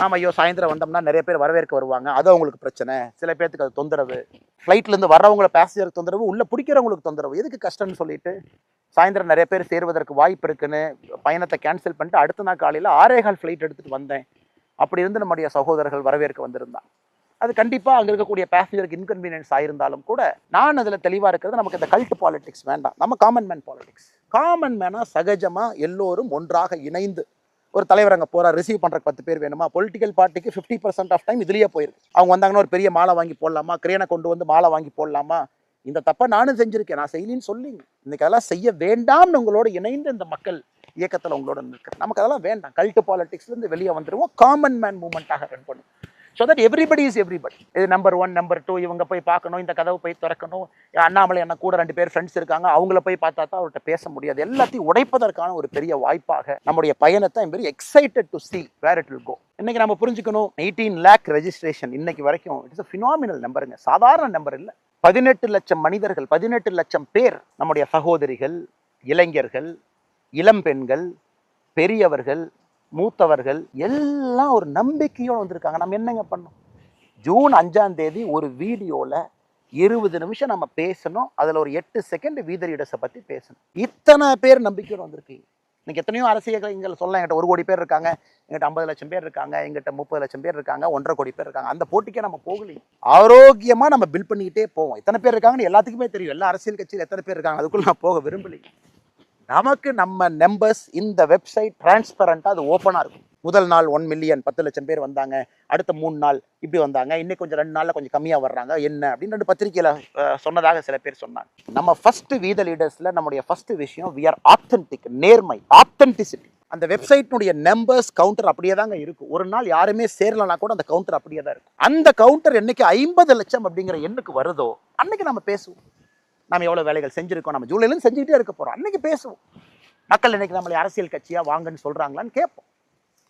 நாம ஐயோ சாயந்தரம் வந்தோம்னா நிறைய பேர் வரவேற்க வருவாங்க, அது அவங்களுக்கு பிரச்சனை, சில பேர்த்துக்கு அது தொந்தரவு, ஃப்ளைட்லேருந்து வர்றவங்கள பேசஞ்சருக்கு தொந்தரவு, உள்ள பிடிக்கிறவங்களுக்கு தொந்தரவு, எதுக்கு கஷ்டம்னு சொல்லிட்டு சாயந்தரம் நிறைய பேர் சேருவதற்கு வாய்ப்பு இருக்குன்னு பயணத்தை கேன்சல் பண்ணிட்டு அடுத்த நாள் காலையில் 6:15 ஃப்ளைட் எடுத்துகிட்டு வந்தேன். அப்படி இருந்து நம்முடைய சகோதரர்கள் வரவேற்க வந்திருந்தாங்க. அது கண்டிப்பாக அங்கே இருக்கக்கூடிய பேசஞ்சருக்கு இன்கன்வீனியன்ஸ் ஆயிருந்தாலும் கூட நான் அதில் தெளிவாக இருக்கிறது, நமக்கு இந்த கல்ட் பாலிடிக்ஸ் வேண்டாம், நம்ம காமன் மேன் பாலிடிக்ஸ். காமன் மேனாக சகஜமாக எல்லோரும் ஒன்றாக இணைந்து, ஒரு தலைவர் அங்கே போகிறார், ரிசீவ் பண்ணுறக்கு 10 பேர் வேணுமா, பொலிட்டிக்கல் பார்ட்டிக்கு 50% ஆஃப் டைம் இதுலேயே போயிருக்கு. அவங்க வந்தாங்கன்னா ஒரு பெரிய மாலை வாங்கி போடலாமா, கிரேனை கொண்டு வந்து மாலை வாங்கி போடலாமா, இந்த தப்பை நானும் செஞ்சுருக்கேன், நான் செய்யலின்னு சொல்லிங்க. இன்னைக்கு அதெல்லாம் செய்ய வேண்டாம்னு உங்களோட இணைந்து இந்த மக்கள் இயக்கத்தில் உங்களோட இருக்கிறேன். நமக்கு அதெல்லாம் வேண்டாம். கல்ட்டு பாலிடிக்ஸ்லேருந்து வெளியே வந்துடுவோம், காமன் மேன் மூவ்மெண்ட்டாக ரன் பண்ணுவோம். So that everybody is everybody. இது நம்பர் 1 நம்பர் 2 இவங்க போய் பார்க்கணும், இந்த கதவை போய் திறக்கணும், அண்ணாமலை என்ன கூட 2 பேர் ஃப்ரெண்ட்ஸ் இருக்காங்க, அவங்கள போய் பார்த்தா தான் அவர்கிட்ட பேச முடியாது. எல்லாத்தையும் உடைப்பதற்கான ஒரு பெரிய வாய்ப்பாக நம்முடைய பயணத்தை I'm very excited to see where it will go. இன்னைக்கு நம்ம புரிஞ்சுக்கணும், 18 lakh ரெஜிஸ்ட்ரேஷன் இன்னைக்கு வரைக்கும் இட்ஸ் a phenomenal நம்பருங்க, சாதாரண நம்பர் இல்லை. 18 லட்சம் மனிதர்கள், 18 லட்சம் பேர் நம்முடைய சகோதரிகள், இளைஞர்கள், இளம் பெண்கள், பெரியவர்கள், மூத்தவர்கள் எல்லாம் ஒரு நம்பிக்கையோடு வந்திருக்காங்க. நம்ம என்னங்க பண்ணோம்? ஜூன் 5ஆம் தேதி ஒரு வீடியோவில் 20 நிமிஷம் நம்ம பேசணும், அதில் ஒரு 8 செகண்ட் வீத லீடர்ஸை பற்றி பேசணும். இத்தனை பேர் நம்பிக்கையோடு வந்திருக்கீங்க. இன்னைக்கு எத்தனையோ அரசியல் சொல்லலாம், என்கிட்ட 1 கோடி பேர் இருக்காங்க, எங்கிட்ட 50 லட்சம் பேர் இருக்காங்க, எங்கிட்ட 30 லட்சம் பேர் இருக்காங்க, 1.5 கோடி பேர் இருக்காங்க. அந்த போட்டிக்கே நம்ம போகலையே. ஆரோக்கியமாக நம்ம பில் பண்ணிக்கிட்டே போவோம். எத்தனை பேர் இருக்காங்கன்னு எல்லாத்துக்குமே தெரியும். எல்லா அரசியல் கட்சியில் எத்தனை பேர் இருக்காங்க, அதுக்குள்ள நான் போக விரும்பலையே. நமக்கு நம்ம நம்பர்ஸ் இந்த வெப்சைட் டிரான்ஸ்பரண்டா அது ஓப்பனா இருக்கும். முதல் நாள் 1 மில்லியன் 10 லட்சம் பேர் வந்தாங்க, அடுத்த 3 நாள் இப்படி வந்தாங்க, இன்னைக்கு கொஞ்சம் 2 நாள்ல கொஞ்சம் கம்மியா வர்றாங்க என்ன அப்படின்னு 2 பத்திரிகையில சொன்னதாக சில பேர் சொன்னாங்க. நம்ம ஃபர்ஸ்ட் வீத லீடர்ஸ்ல நம்முடைய ஃபர்ஸ்ட் விஷயம் we are authentic, நேர்மை, ஆத்தென்டிசிட்டி. அந்த வெப்சைட்னுடைய நம்பர்ஸ் கவுண்டர் அப்படியே தாங்க இருக்கும். ஒரு நாள் யாருமே சேரலனா கூட அந்த கவுண்டர் அப்படியே தான் இருக்கும். அந்த கவுண்டர் என்னைக்கு 50 லட்சம் அப்படிங்கிற எண்ணுக்கு வருதோ அன்னைக்கு நம்ம பேசுவோம். நம்ம எவ்வளோ வேலைகள் செஞ்சுருக்கோம், நம்ம ஜூலைலேருந்து செஞ்சுக்கிட்டே இருக்க போகிறோம், அன்றைக்கி பேசுவோம். மக்கள் இன்னைக்கு நம்மளை அரசியல் கட்சியாக வாங்கன்னு சொல்கிறாங்களான்னு கேட்போம்.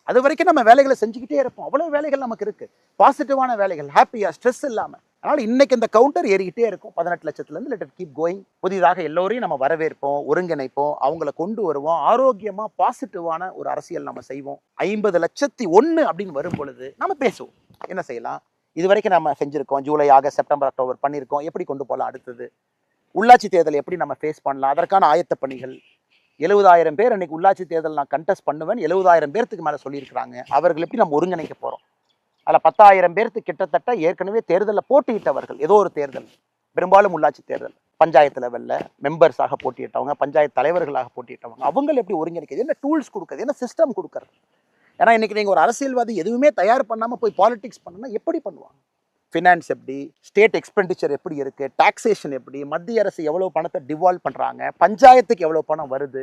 அது வரைக்கும் நம்ம வேலைகளை செஞ்சுக்கிட்டே இருப்போம். அவ்வளோ வேலைகள் நமக்கு இருக்குது, பாசிட்டிவான வேலைகள், ஹாப்பியாக, ஸ்ட்ரெஸ் இல்லாமல். அதனால் இன்னைக்கு இந்த கவுண்டர் ஏறிக்கிட்டே இருக்கும். 18 லட்சத்துலேருந்து லெட் இட் கீப் கோயிங். புதிதாக எல்லோரையும் நம்ம வரவேற்போம், ஒருங்கிணைப்போம், அவங்கள கொண்டு வருவோம், ஆரோக்கியமாக பாசிட்டிவான ஒரு அரசியல் நம்ம செய்வோம். 50,01,000 அப்படின்னு வரும் பொழுது நம்ம பேசுவோம். என்ன செய்யலாம், இது வரைக்கும் நம்ம செஞ்சுருக்கோம், ஜூலை, ஆகஸ்ட், செப்டம்பர், அக்டோபர் பண்ணியிருக்கோம், எப்படி கொண்டு போகலாம், அடுத்தது உள்ளாட்சி தேர்தல் எப்படி நம்ம ஃபேஸ் பண்ணலாம், அதற்கான ஆயத்த பணிகள். 70,000 பேர் அன்னைக்கு உள்ளாட்சி தேர்தல் நான் கண்டெஸ்ட் பண்ணுவேன், 70,000 பேர்த்துக்கு மேலே சொல்லியிருக்கிறாங்க. அவர்கள் எப்படி நம்ம ஒருங்கிணைக்க போகிறோம்? அதில் 10,000 பேர்த்து கிட்டத்தட்ட ஏற்கனவே தேர்தலில் போட்டியிட்டவர்கள். ஏதோ ஒரு தேர்தல், பெரும்பாலும் உள்ளாட்சி தேர்தல், பஞ்சாயத்து லெவலில் மெம்பர்ஸாக போட்டியிட்டவங்க, பஞ்சாயத்து தலைவர்களாக போட்டியிட்டவங்க, அவங்களை எப்படி ஒருங்கிணைக்கிறது, என்ன டூல்ஸ் கொடுக்குறது, என்ன சிஸ்டம் கொடுக்குறது? ஏன்னா இன்னைக்கு நீங்கள் ஒரு அரசியல்வாதி எதுவுமே தயார் பண்ணாமல் போய் பாலிடிக்ஸ் பண்ணணும்னா எப்படி பண்ணுவாங்க? ஃபினான்ஸ் எப்படி, ஸ்டேட் எக்ஸ்பெண்டிச்சர் எப்படி இருக்குது, டாக்ஸேஷன் எப்படி, மத்திய அரசு எவ்வளோ பணத்தை டிவால்வ் பண்ணுறாங்க, பஞ்சாயத்துக்கு எவ்வளோ பணம் வருது,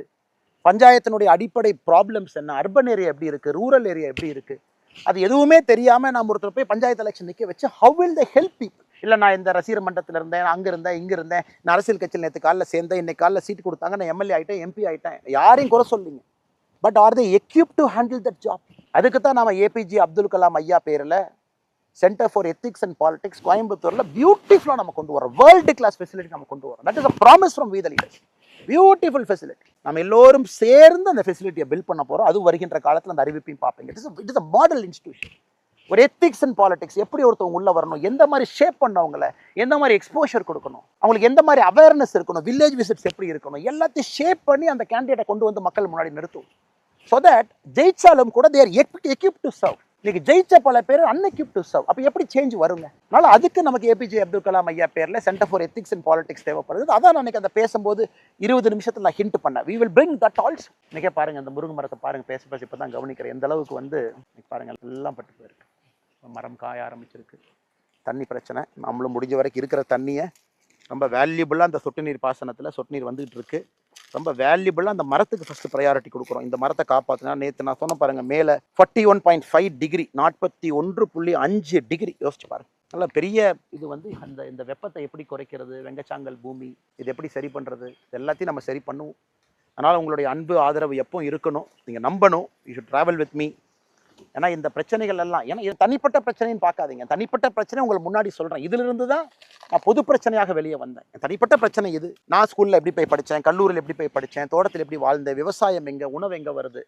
பஞ்சாயத்தினுடைய அடிப்படை ப்ராப்ளம்ஸ் என்ன, அர்பன் ஏரியா எப்படி இருக்குது, ரூரல் ஏரியா எப்படி இருக்குது, அது எதுவுமே தெரியாமல் நம்ம ஒருத்தர் போய் பஞ்சாயத்து எலெக்ஷன் நிற்க வச்சு how will they help people? இல்லை நான் இந்த ரசிகர் மன்றத்தில் இருந்தேன், அங்கே இருந்தேன், இங்கே இருந்தேன், நான் அரசியல் கட்சியில் நேற்று காலையில் சேர்ந்தேன், இன்னைக்கு காலையில் சீட் கொடுத்தாங்க, நான் எம்எல்ஏ ஆகிட்டேன், எம்பி ஆகிட்டேன், யாரையும் குறை சொல்லிங்க. But are they equipped to handle that job? அதுக்கு தான் நம்ம ஏபிஜே அப்துல் கலாம் ஐயா பேரில் centre for ethics and politics கோயம்புத்தூர்ல பியூட்டிஃபுல்லா நம்ம கொண்டு வரோம். வேர்ல்டு கிளாஸ் ஃபெசிலிட்டி நம்ம கொண்டு வரோம். That is a promise from we the leaders. Beautiful facility. நம்ம எல்லோரும் சேர்ந்து அந்த ஃபெசிலிட்டியை பில்ட் பண்ண போறோம். அது வருகின்ற காலத்தில் அந்த அறிவிப்பையும் பார்ப்பீங்க. It is a model institution. ஒரு எத்திக்ஸ் அண்ட் பாலிடிக்ஸ் எப்படி ஒருத்தவங்க உள்ள வரணும், எந்த மாதிரி ஷேப் பண்ணவங்களை, எந்த மாதிரி எக்ஸ்போஷர் கொடுக்கணும், அவங்களுக்கு எந்த மாதிரி அவேர்னஸ் இருக்கணும், வில்லேஜ் விசிட்ஸ் எப்படி இருக்கணும், எல்லாத்தையும் ஷேப் பண்ணி அந்த கேண்டிடேட்டை கொண்டு வந்து மக்கள் முன்னாடி நிறுத்தும். ஸோ தட் ஜெயிச்சாலும் கூட தேர் எக்யூப்ட் டு சர்வ். இன்னைக்கு ஜெயிச்ச பல பேர் அன்எக்யூப்ட் டு சர்வ். அப்போ எப்படி சேஞ்ச் வருங்க? அதனால அதுக்கு நமக்கு ஏபிஜே அப்துல் கலாம் ஐயா பேர்ல centre for ethics and politics தேவைப்படுது. அதான் நான் அந்த பேசும்போது 20 நிமிஷத்துல நான் ஹிண்ட் பண்ணேன். we will bring that also. இன்னைக்கே பாருங்க, அந்த முருங்கை மரத்தை பாருங்க, பேச பேச இப்போ தான் கவனிக்கிறேன் எந்த அளவுக்கு பாருங்க எல்லாம் பட்டு போயிருக்கு. மரம் காய ஆரம்பிச்சிருக்கு. தண்ணி பிரச்சனை. நம்மளும் முடிஞ்ச வரைக்கும் இருக்கிற தண்ணியை ரொம்ப வேல்யூபிளாக அந்த சொட்டு நீர் பாசனத்தில் சொட்டு நீர் வந்துகிட்டு இருக்கு. ரொம்ப வேல்யூபிளாக அந்த மரத்துக்கு ஃபர்ஸ்ட் ப்ரையாரிட்டி கொடுக்குறோம். இந்த மரத்தை காப்பாற்றினா, நேற்று நான் சொன்ன பாருங்க, மேலே 41.5 டிகிரி, 41.5 டிகிரி, யோசிச்சு பாருங்க. நல்ல பெரிய இது இந்த வெப்பத்தை எப்படி குறைக்கிறது, வெங்கச்சாங்கல் பூமி இது எப்படி சரி பண்ணுறது, எல்லாத்தையும் நம்ம சரி பண்ணுவோம். அதனால் உங்களுடைய அன்பு ஆதரவு எப்பவும் இருக்கணும். நீங்கள் நம்பணும். You should travel with me. ஏன்னா இந்த பிரச்சனைகள் எல்லாம், ஏன்னா இது தனிப்பட்ட பிரச்சனைன்னு பார்க்காதீங்க. தனிப்பட்ட பிரச்சனை உங்களுக்கு முன்னாடி சொல்கிறேன். இதிலிருந்து தான் நான் பொது பிரச்சனையாக வெளியே வந்தேன். தனிப்பட்ட பிரச்சனை இது. நான் ஸ்கூலில் எப்படி போய் படித்தேன், கல்லூரியில் எப்படி போய் படித்தேன், தோட்டத்தில் எப்படி வாழ்ந்தேன், விவசாயம் எங்கே, உணவு எங்கே வருது,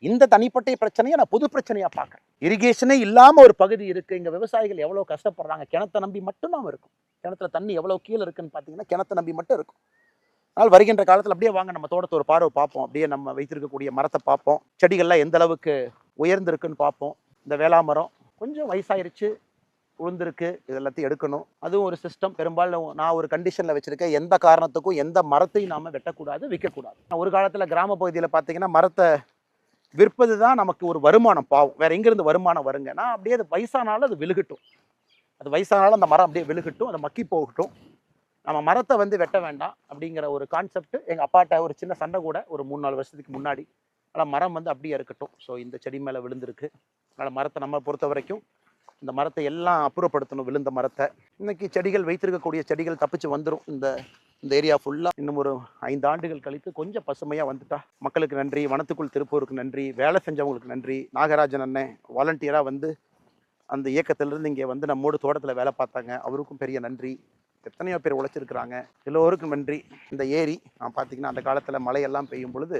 இந்த தனிப்பட்ட பிரச்சனையை நான் பொது பிரச்சனையாக பார்க்குறேன். இரிகேஷனே இல்லாமல் ஒரு பகுதி இருக்குது. இங்கே விவசாயிகள் எவ்வளோ கஷ்டப்படுறாங்க. கிணத்தை நம்பி மட்டும் தான் இருக்கும். கிணத்துல தண்ணி எவ்வளோ கீழே இருக்குன்னு பார்த்தீங்கன்னா கிணத்தை நம்பி மட்டும் இருக்கும். அதனால் வருகின்ற காலத்தில் அப்படியே வாங்க, நம்ம தோட்டத்தை ஒரு பார்வை பார்ப்போம். அப்படியே நம்ம வைத்திருக்கக்கூடிய மரத்தை பார்ப்போம். செடிகள்லாம் எந்த அளவுக்கு உயர்ந்திருக்குன்னு பார்ப்போம். இந்த வேளாமரம் கொஞ்சம் வயசாயிருச்சு, உளுந்திருக்கு, இது எல்லாத்தையும் எடுக்கணும். அதுவும் ஒரு சிஸ்டம். பெரும்பாலும் நான் ஒரு கண்டிஷனில் வச்சுருக்கேன், எந்த காரணத்துக்கும் எந்த மரத்தையும் நாம் வெட்டக்கூடாது, விற்கக்கூடாது. ஒரு காலத்தில் கிராம பகுதியில் பார்த்தீங்கன்னா மரத்தை விற்பது தான் நமக்கு ஒரு வருமானம். பாவம், வேறு எங்கேருந்து வருமானம் வருங்க? நான் அப்படியே அது வயசானாலும் அது விழுகட்டும், அது வயசானாலும் அந்த மரம் அப்படியே விழுகட்டும், அதை மக்கி போகட்டும், நம்ம மரத்தை வெட்ட வேண்டாம் அப்படிங்கிற ஒரு கான்செப்ட். எங்கள் அப்பாட்ட ஒரு சின்ன சண்டை கூட ஒரு 3-4 வருஷத்துக்கு முன்னாடி. அதனால் மரம் அப்படியே இருக்கட்டும். ஸோ இந்த செடி மேலே விழுந்திருக்கு. அதனால் மரத்தை நம்ம பொறுத்த வரைக்கும் இந்த மரத்தை எல்லாம் அப்புறப்படுத்தணும், விழுந்த மரத்தை. இன்னைக்கு செடிகள் வைத்திருக்கக்கூடிய செடிகள் தப்பிச்சு வந்துடும். இந்த ஏரியா ஃபுல்லாக இன்னும் ஒரு 5 ஆண்டுகள் கழித்து கொஞ்சம் பசுமையாக வந்துட்டா மக்களுக்கு நன்றி, வனத்துக்குள் திருப்பூருக்கு நன்றி, வேலை செஞ்சவங்களுக்கு நன்றி. நாகராஜன் அண்ணன் வாலண்டியராக வந்து அந்த இயக்கத்திலிருந்து இங்கே வந்து நம்மோடு தோட்டத்தில் வேலை பார்த்தாங்க, அவருக்கும் பெரிய நன்றி. எத்தனையோ பேர் உழைச்சிருக்கிறாங்க, எல்லோருக்கும் நன்றி. இந்த ஏரி நான் பார்த்தீங்கன்னா அந்த காலத்தில் மழையெல்லாம் பெய்யும் பொழுது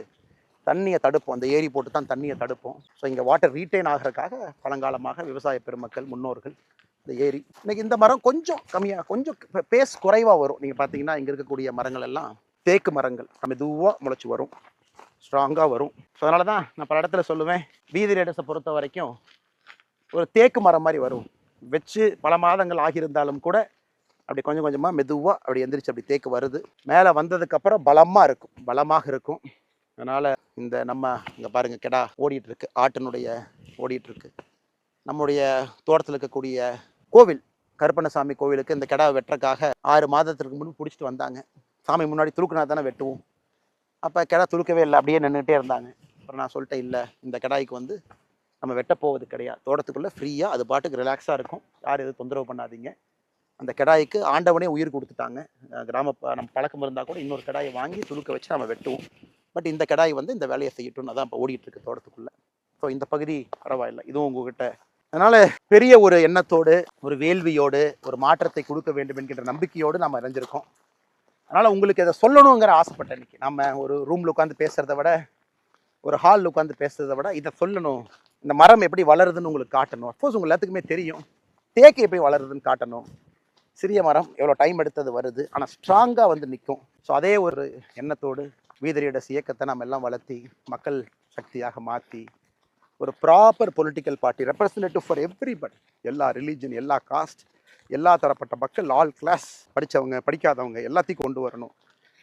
தண்ணியை தடுப்போம், அந்த ஏரி போட்டு தான் தண்ணியை தடுப்போம். ஸோ இங்கே வாட்டர் ரீட்டைன் ஆகிறதுக்காக பழங்காலமாக விவசாய பெருமக்கள் முன்னோர்கள் இந்த ஏரி. இன்னைக்கு இந்த மரம் கொஞ்சம் கம்மியாக, கொஞ்சம் பேஸ் குறைவாக வரும். நீங்கள் பார்த்தீங்கன்னா இங்கே இருக்கக்கூடிய மரங்கள் எல்லாம் தேக்கு மரங்கள், மெதுவாக முளைச்சி வரும், ஸ்ட்ராங்காக வரும். ஸோ அதனால தான் நான் பல இடத்துல சொல்லுவேன், வீதி லேடர்ஸை பொறுத்த வரைக்கும் ஒரு தேக்கு மரம் மாதிரி வரும். வச்சு பல மாதங்கள் ஆகியிருந்தாலும் கூட அப்படி கொஞ்சம் கொஞ்சமாக மெதுவாக அப்படி எந்திரிச்சு அப்படி தேக்கு வருது. மேலே வந்ததுக்கப்புறம் பலமாக இருக்கும். அதனால் இந்த நம்ம இங்கே பாருங்கள், கெடா ஓடிட்டுருக்கு, ஆட்டினுடைய ஓடிட்டுருக்கு. நம்முடைய தோட்டத்தில் இருக்கக்கூடிய கோவில், கருப்பண்ணசாமி கோவிலுக்கு இந்த கெடா வெட்டுறக்காக 6 மாதத்திற்கு முன்பு பிடிச்சிட்டு வந்தாங்க. சாமி முன்னாடி துளுக்குனா தானே வெட்டுவோம். அப்போ கெடா துளுக்கவே இல்லை, அப்படியே நின்றுட்டே இருந்தாங்க. அப்புறம் நான் சொல்லிட்டேன், இல்லை இந்த கெடாய்க்கு வந்து நம்ம வெட்ட போவது கிடையாது, தோட்டத்துக்குள்ளே ஃப்ரீயாக அது பாட்டுக்கு ரிலாக்ஸாக இருக்கும், யாரும் எதுவும் தொந்தரவு பண்ணாதீங்க. அந்த கெடாய்க்கு ஆண்டவனே உயிர் கொடுத்துட்டாங்க. நம்ம பழக்கம் இருந்தால் கூட இன்னொரு கெடாயை வாங்கி துளுக்க வச்சு நம்ம வெட்டுவோம். பட் இந்த கெடாய் வந்து இந்த வேலையை செய்யட்டும்னு தான் இப்போ ஓடிட்டுருக்கு தோட்டத்துக்குள்ளே. ஸோ இந்த பகுதி பரவாயில்லை, இதுவும் உங்ககிட்ட. அதனால் பெரிய ஒரு எண்ணத்தோடு, ஒரு வேள்வியோடு, ஒரு மாற்றத்தை கொடுக்க வேண்டும் என்கின்ற நம்பிக்கையோடு நாம் இணைஞ்சிருக்கோம். அதனால் உங்களுக்கு இதை சொல்லணுங்கிற ஆசைப்பட்டேன். இன்றைக்கி நம்ம ஒரு ரூமில் உட்காந்து பேசுகிறத விட, ஒரு ஹாலில் உட்காந்து பேசுகிறத விட இதை சொல்லணும். இந்த மரம் எப்படி வளருதுன்னு உங்களுக்கு காட்டணும். அஃப்கோர்ஸ் உங்கள் எல்லாத்துக்குமே தெரியும், தேக்கு எப்படி வளருதுன்னு காட்டணும். சிறிய மரம் எவ்வளோ டைம் எடுத்தது வருது, ஆனால் ஸ்ட்ராங்காக வந்து நிற்கும். ஸோ அதே ஒரு எண்ணத்தோடு வீதி லீடர்ஸ் இயக்கத்தை நம்ம எல்லாம் வளர்த்தி மக்கள் சக்தியாக மாற்றி ஒரு proper political party, representative for everybody, எல்லா ரிலீஜன், எல்லா காஸ்ட், எல்லா தரப்பட்ட மக்கள், ஆல் கிளாஸ், படித்தவங்க படிக்காதவங்க எல்லாத்தையும் கொண்டு வரணும்.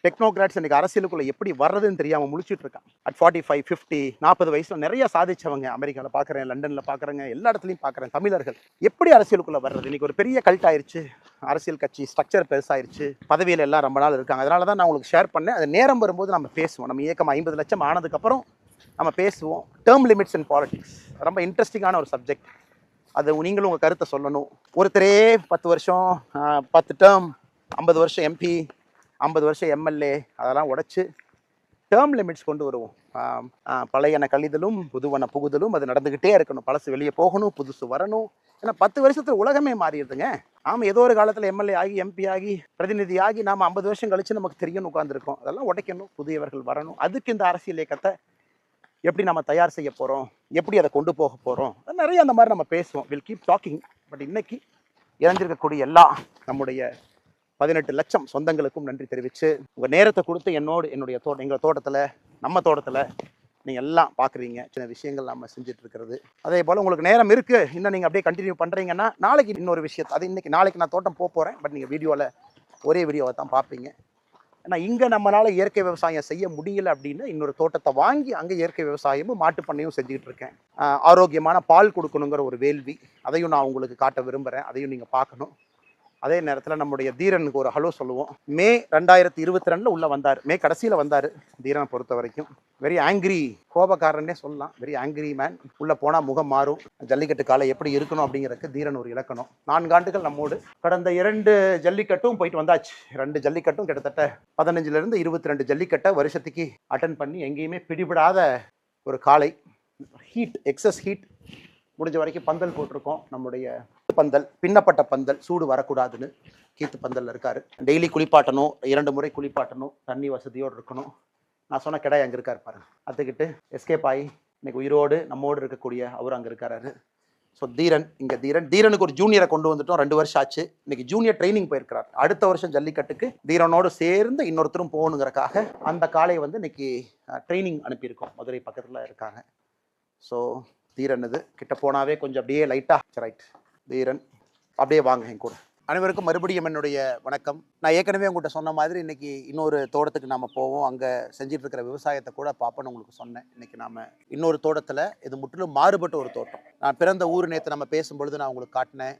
டெக்னோக்ராட்ஸ் இன்றைக்கி அரசியலுக்குள்ளே எப்படி வர்றதுன்னு தெரியாமல் முழிச்சிட்டு இருக்கான். அட் 45, 50, 40 வயசில் நிறைய சாதிச்சவங்க, அமெரிக்காவில் பார்க்குறேன், லண்டனில் பார்க்குறேங்க, எல்லா இடத்துலையும் பார்க்குறேன், தமிழர்கள் எப்படி அரசியலுக்குள்ளே வர்றது? இன்றைக்கி ஒரு பெரிய கல்ட் ஆயிடுச்சு, அரசியல் கட்சி ஸ்ட்ரக்சர் பெருசாயிருச்சு, பதவியில் எல்லாம் ரொம்ப நாள் இருக்காங்க. அதனால தான் நான் உங்களுக்கு ஷேர் பண்ணேன். அது நேரம் வரும்போது நம்ம பேசுவோம். நம்ம இயக்கம் 50 லட்சம் ஆனதுக்கப்புறம் நம்ம பேசுவோம். டேர்ம் லிமிட்ஸ் இன் பாலிடிக்ஸ் ரொம்ப இன்ட்ரெஸ்டிங்கான ஒரு சப்ஜெக்ட். அது நீங்களும் உங்கள் கருத்தை சொல்லணும். ஒருத்தரே 10 வருஷம் 10 டேர்ம், 50 வருஷம் எம்பி, 50 வருஷம் எம்எல்ஏ, அதெல்லாம் உடைச்சு டேர்ம் லிமிட்ஸ் கொண்டு வருவோம். பழையன கழிதலும் புதுவன புகுதலும் அது நடந்துக்கிட்டே இருக்கணும். பழசு வெளியே போகணும், புதுசு வரணும். ஏன்னா 10 வருஷத்துல உலகமே மாறிடுதுங்க. ஆமாம், ஏதோ ஒரு காலத்தில் எம்எல்ஏ ஆகி, எம்பி ஆகி, பிரதிநிதி ஆகி நாம் 50 வருஷம் கழிச்சு நமக்கு தெரியும்னு உட்காந்துருக்கோம். அதெல்லாம் உடைக்கணும், புதியவர்கள் வரணும். அதுக்கு இந்த அரசியல் இயக்கத்தை எப்படி நம்ம தயார் செய்ய போகிறோம், எப்படி அதை கொண்டு போக போகிறோம், நிறைய அந்த மாதிரி நம்ம பேசுவோம். Will keep talking. பட் இன்னைக்கு இறந்திருக்கக்கூடிய எல்லா நம்முடைய 18 லட்சம் சொந்தங்களுக்கும் நன்றி தெரிவித்து, உங்கள் நேரத்தை கொடுத்து என்னுடைய எங்கள் தோட்டத்தில், நம்ம தோட்டத்தில் நீங்கள் எல்லாம் பார்க்குறீங்க. சின்ன விஷயங்கள் நம்ம செஞ்சுட்டு இருக்கிறது. அதே போல் உங்களுக்கு நேரம் இருக்குது, இன்னும் நீங்கள் அப்படியே கண்டினியூ பண்ணுறீங்கன்னா நாளைக்கு இன்னொரு விஷயத்தை, அது நாளைக்கு நான் தோட்டம் போகிறேன். பட் நீங்கள் வீடியோவில் ஒரே வீடியோவை தான் பார்ப்பீங்க. ஏன்னா இங்கே நம்மளால் இயற்கை விவசாயம் செய்ய முடியல அப்படின்னா இன்னொரு தோட்டத்தை வாங்கி அங்கே இயற்கை விவசாயமும் மாட்டு பண்ணையும் செஞ்சுக்கிட்டு இருக்கேன். ஆரோக்கியமான பால் கொடுக்கணுங்கிற ஒரு வேள்வி, அதையும் நான் உங்களுக்கு காட்ட விரும்புகிறேன். அதையும் நீங்கள் பார்க்கணும். அதே நேரத்தில் நம்முடைய தீரனுக்கு ஒரு ஹலோ சொல்லுவோம். மே 2022 உள்ளே வந்தார், மே கடைசியில் வந்தார். தீரனை பொறுத்த வரைக்கும் வெரி ஆங்கிரி, கோபக்காரன்னே சொல்லலாம். Very angry man. உள்ளே போனால் முகம் மாறும். ஜல்லிக்கட்டு காலை எப்படி இருக்கணும் அப்படிங்கிறதுக்கு தீரன் ஒரு இலக்கணம். 4 ஆண்டுகள் நம்மோடு. கடந்த 2 ஜல்லிக்கட்டும் போயிட்டு வந்தாச்சு. 2 ஜல்லிக்கட்டும் கிட்டத்தட்ட 15லேருந்து 22 ஜல்லிக்கட்டை வருஷத்துக்கு அட்டன் பண்ணி எங்கேயுமே பிடிபடாத ஒரு காளை. Heat, excess heat. முடிஞ்ச வரைக்கும் பந்தல் போட்டிருக்கோம். நம்முடைய பந்தல், பின்னப்பட்ட பந்தல், சூடு வரக்கூடாதுன்னு கீத்து பந்தல் இருக்காரு. டெய்லி குளிப்பாட்டணும், 2 முறை குளிப்பாட்டணும், தண்ணி வசதியோடு இருக்கணும். நான் சொன்ன கிடாய் அங்கே இருக்காரு பாருங்க, அத்துக்கிட்டு எஸ்கேப் ஆகி இன்னைக்கு உயிரோடு நம்மோடு இருக்கக்கூடிய அவர் அங்கே இருக்காரு. ஸோ தீரனுக்கு ஒரு ஜூனியரை கொண்டு வந்துட்டோம். 2 வருஷம் ஆச்சு. இன்னைக்கு ஜூனியர் ட்ரைனிங் போயிருக்கிறார். அடுத்த வருஷம் ஜல்லிக்கட்டுக்கு தீரனோடு சேர்ந்து இன்னொருத்தரும் போகணுங்கிறக்காக அந்த காளையை வந்து இன்னைக்கு ட்ரைனிங் அனுப்பியிருக்கோம். மதுரை பக்கத்தில் இருக்காங்க. ஸோ தீரன் இது கிட்ட போனாவே கொஞ்சம் அப்படியே லைட்டாக ரைட். தீரன் அப்படியே வாங்க என் கூட. அனைவருக்கும் மறுபடியும் என்னுடைய வணக்கம். நான் ஏற்கனவே உங்கள்கிட்ட சொன்ன மாதிரி இன்றைக்கி இன்னொரு தோட்டத்துக்கு நாம் போவோம். அங்கே செஞ்சிட்டு இருக்கிற விவசாயத்தை கூட பார்ப்போன்னு உங்களுக்கு சொன்னேன். இன்றைக்கி நாம் இன்னொரு தோட்டத்தில், இது முற்றிலும் மாறுபட்ட ஒரு தோட்டம். நான் பிறந்த ஊர் நேற்று நம்ம பேசும்பொழுது நான் உங்களுக்கு காட்டினேன்.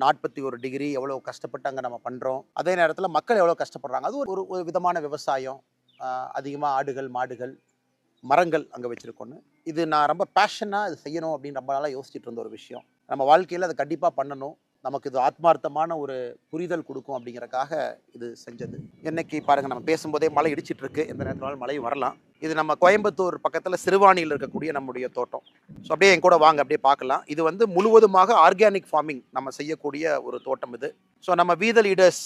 41 டிகிரி எவ்வளோ கஷ்டப்பட்டு அங்கே நம்ம பண்ணுறோம். அதே நேரத்தில் மக்கள் எவ்வளோ கஷ்டப்படுறாங்க. அது ஒரு விதமான விவசாயம். அதிகமாக ஆடுகள், மாடுகள், மரங்கள் அங்கே வச்சுருக்கோன்னு. இது நான் ரொம்ப பேஷனாக இது செய்யணும் அப்படின்னு ரொம்ப நாளாக யோசிச்சுட்டு இருந்த ஒரு விஷயம். நம்ம வாழ்க்கையில் அதை கண்டிப்பாக பண்ணணும். நமக்கு இது ஆத்மார்த்தமான ஒரு புரிதல் கொடுக்கும் அப்படிங்கிறக்காக இது செஞ்சது. இன்னைக்கு பாருங்கள், நம்ம பேசும்போதே மழை இடிச்சிட்டு இருக்கு. எந்த நேரத்தினாலும் மழை வரலாம். இது நம்ம கோயம்புத்தூர் பக்கத்தில் சிறுவாணியில் இருக்கக்கூடிய நம்முடைய தோட்டம். ஸோ அப்படியே என் கூட வாங்க, அப்படியே பார்க்கலாம். இது வந்து முழுவதுமாக ஆர்கானிக் ஃபார்மிங் நம்ம செய்யக்கூடிய ஒரு தோட்டம் இது. ஸோ நம்ம வி த லீடர்ஸ்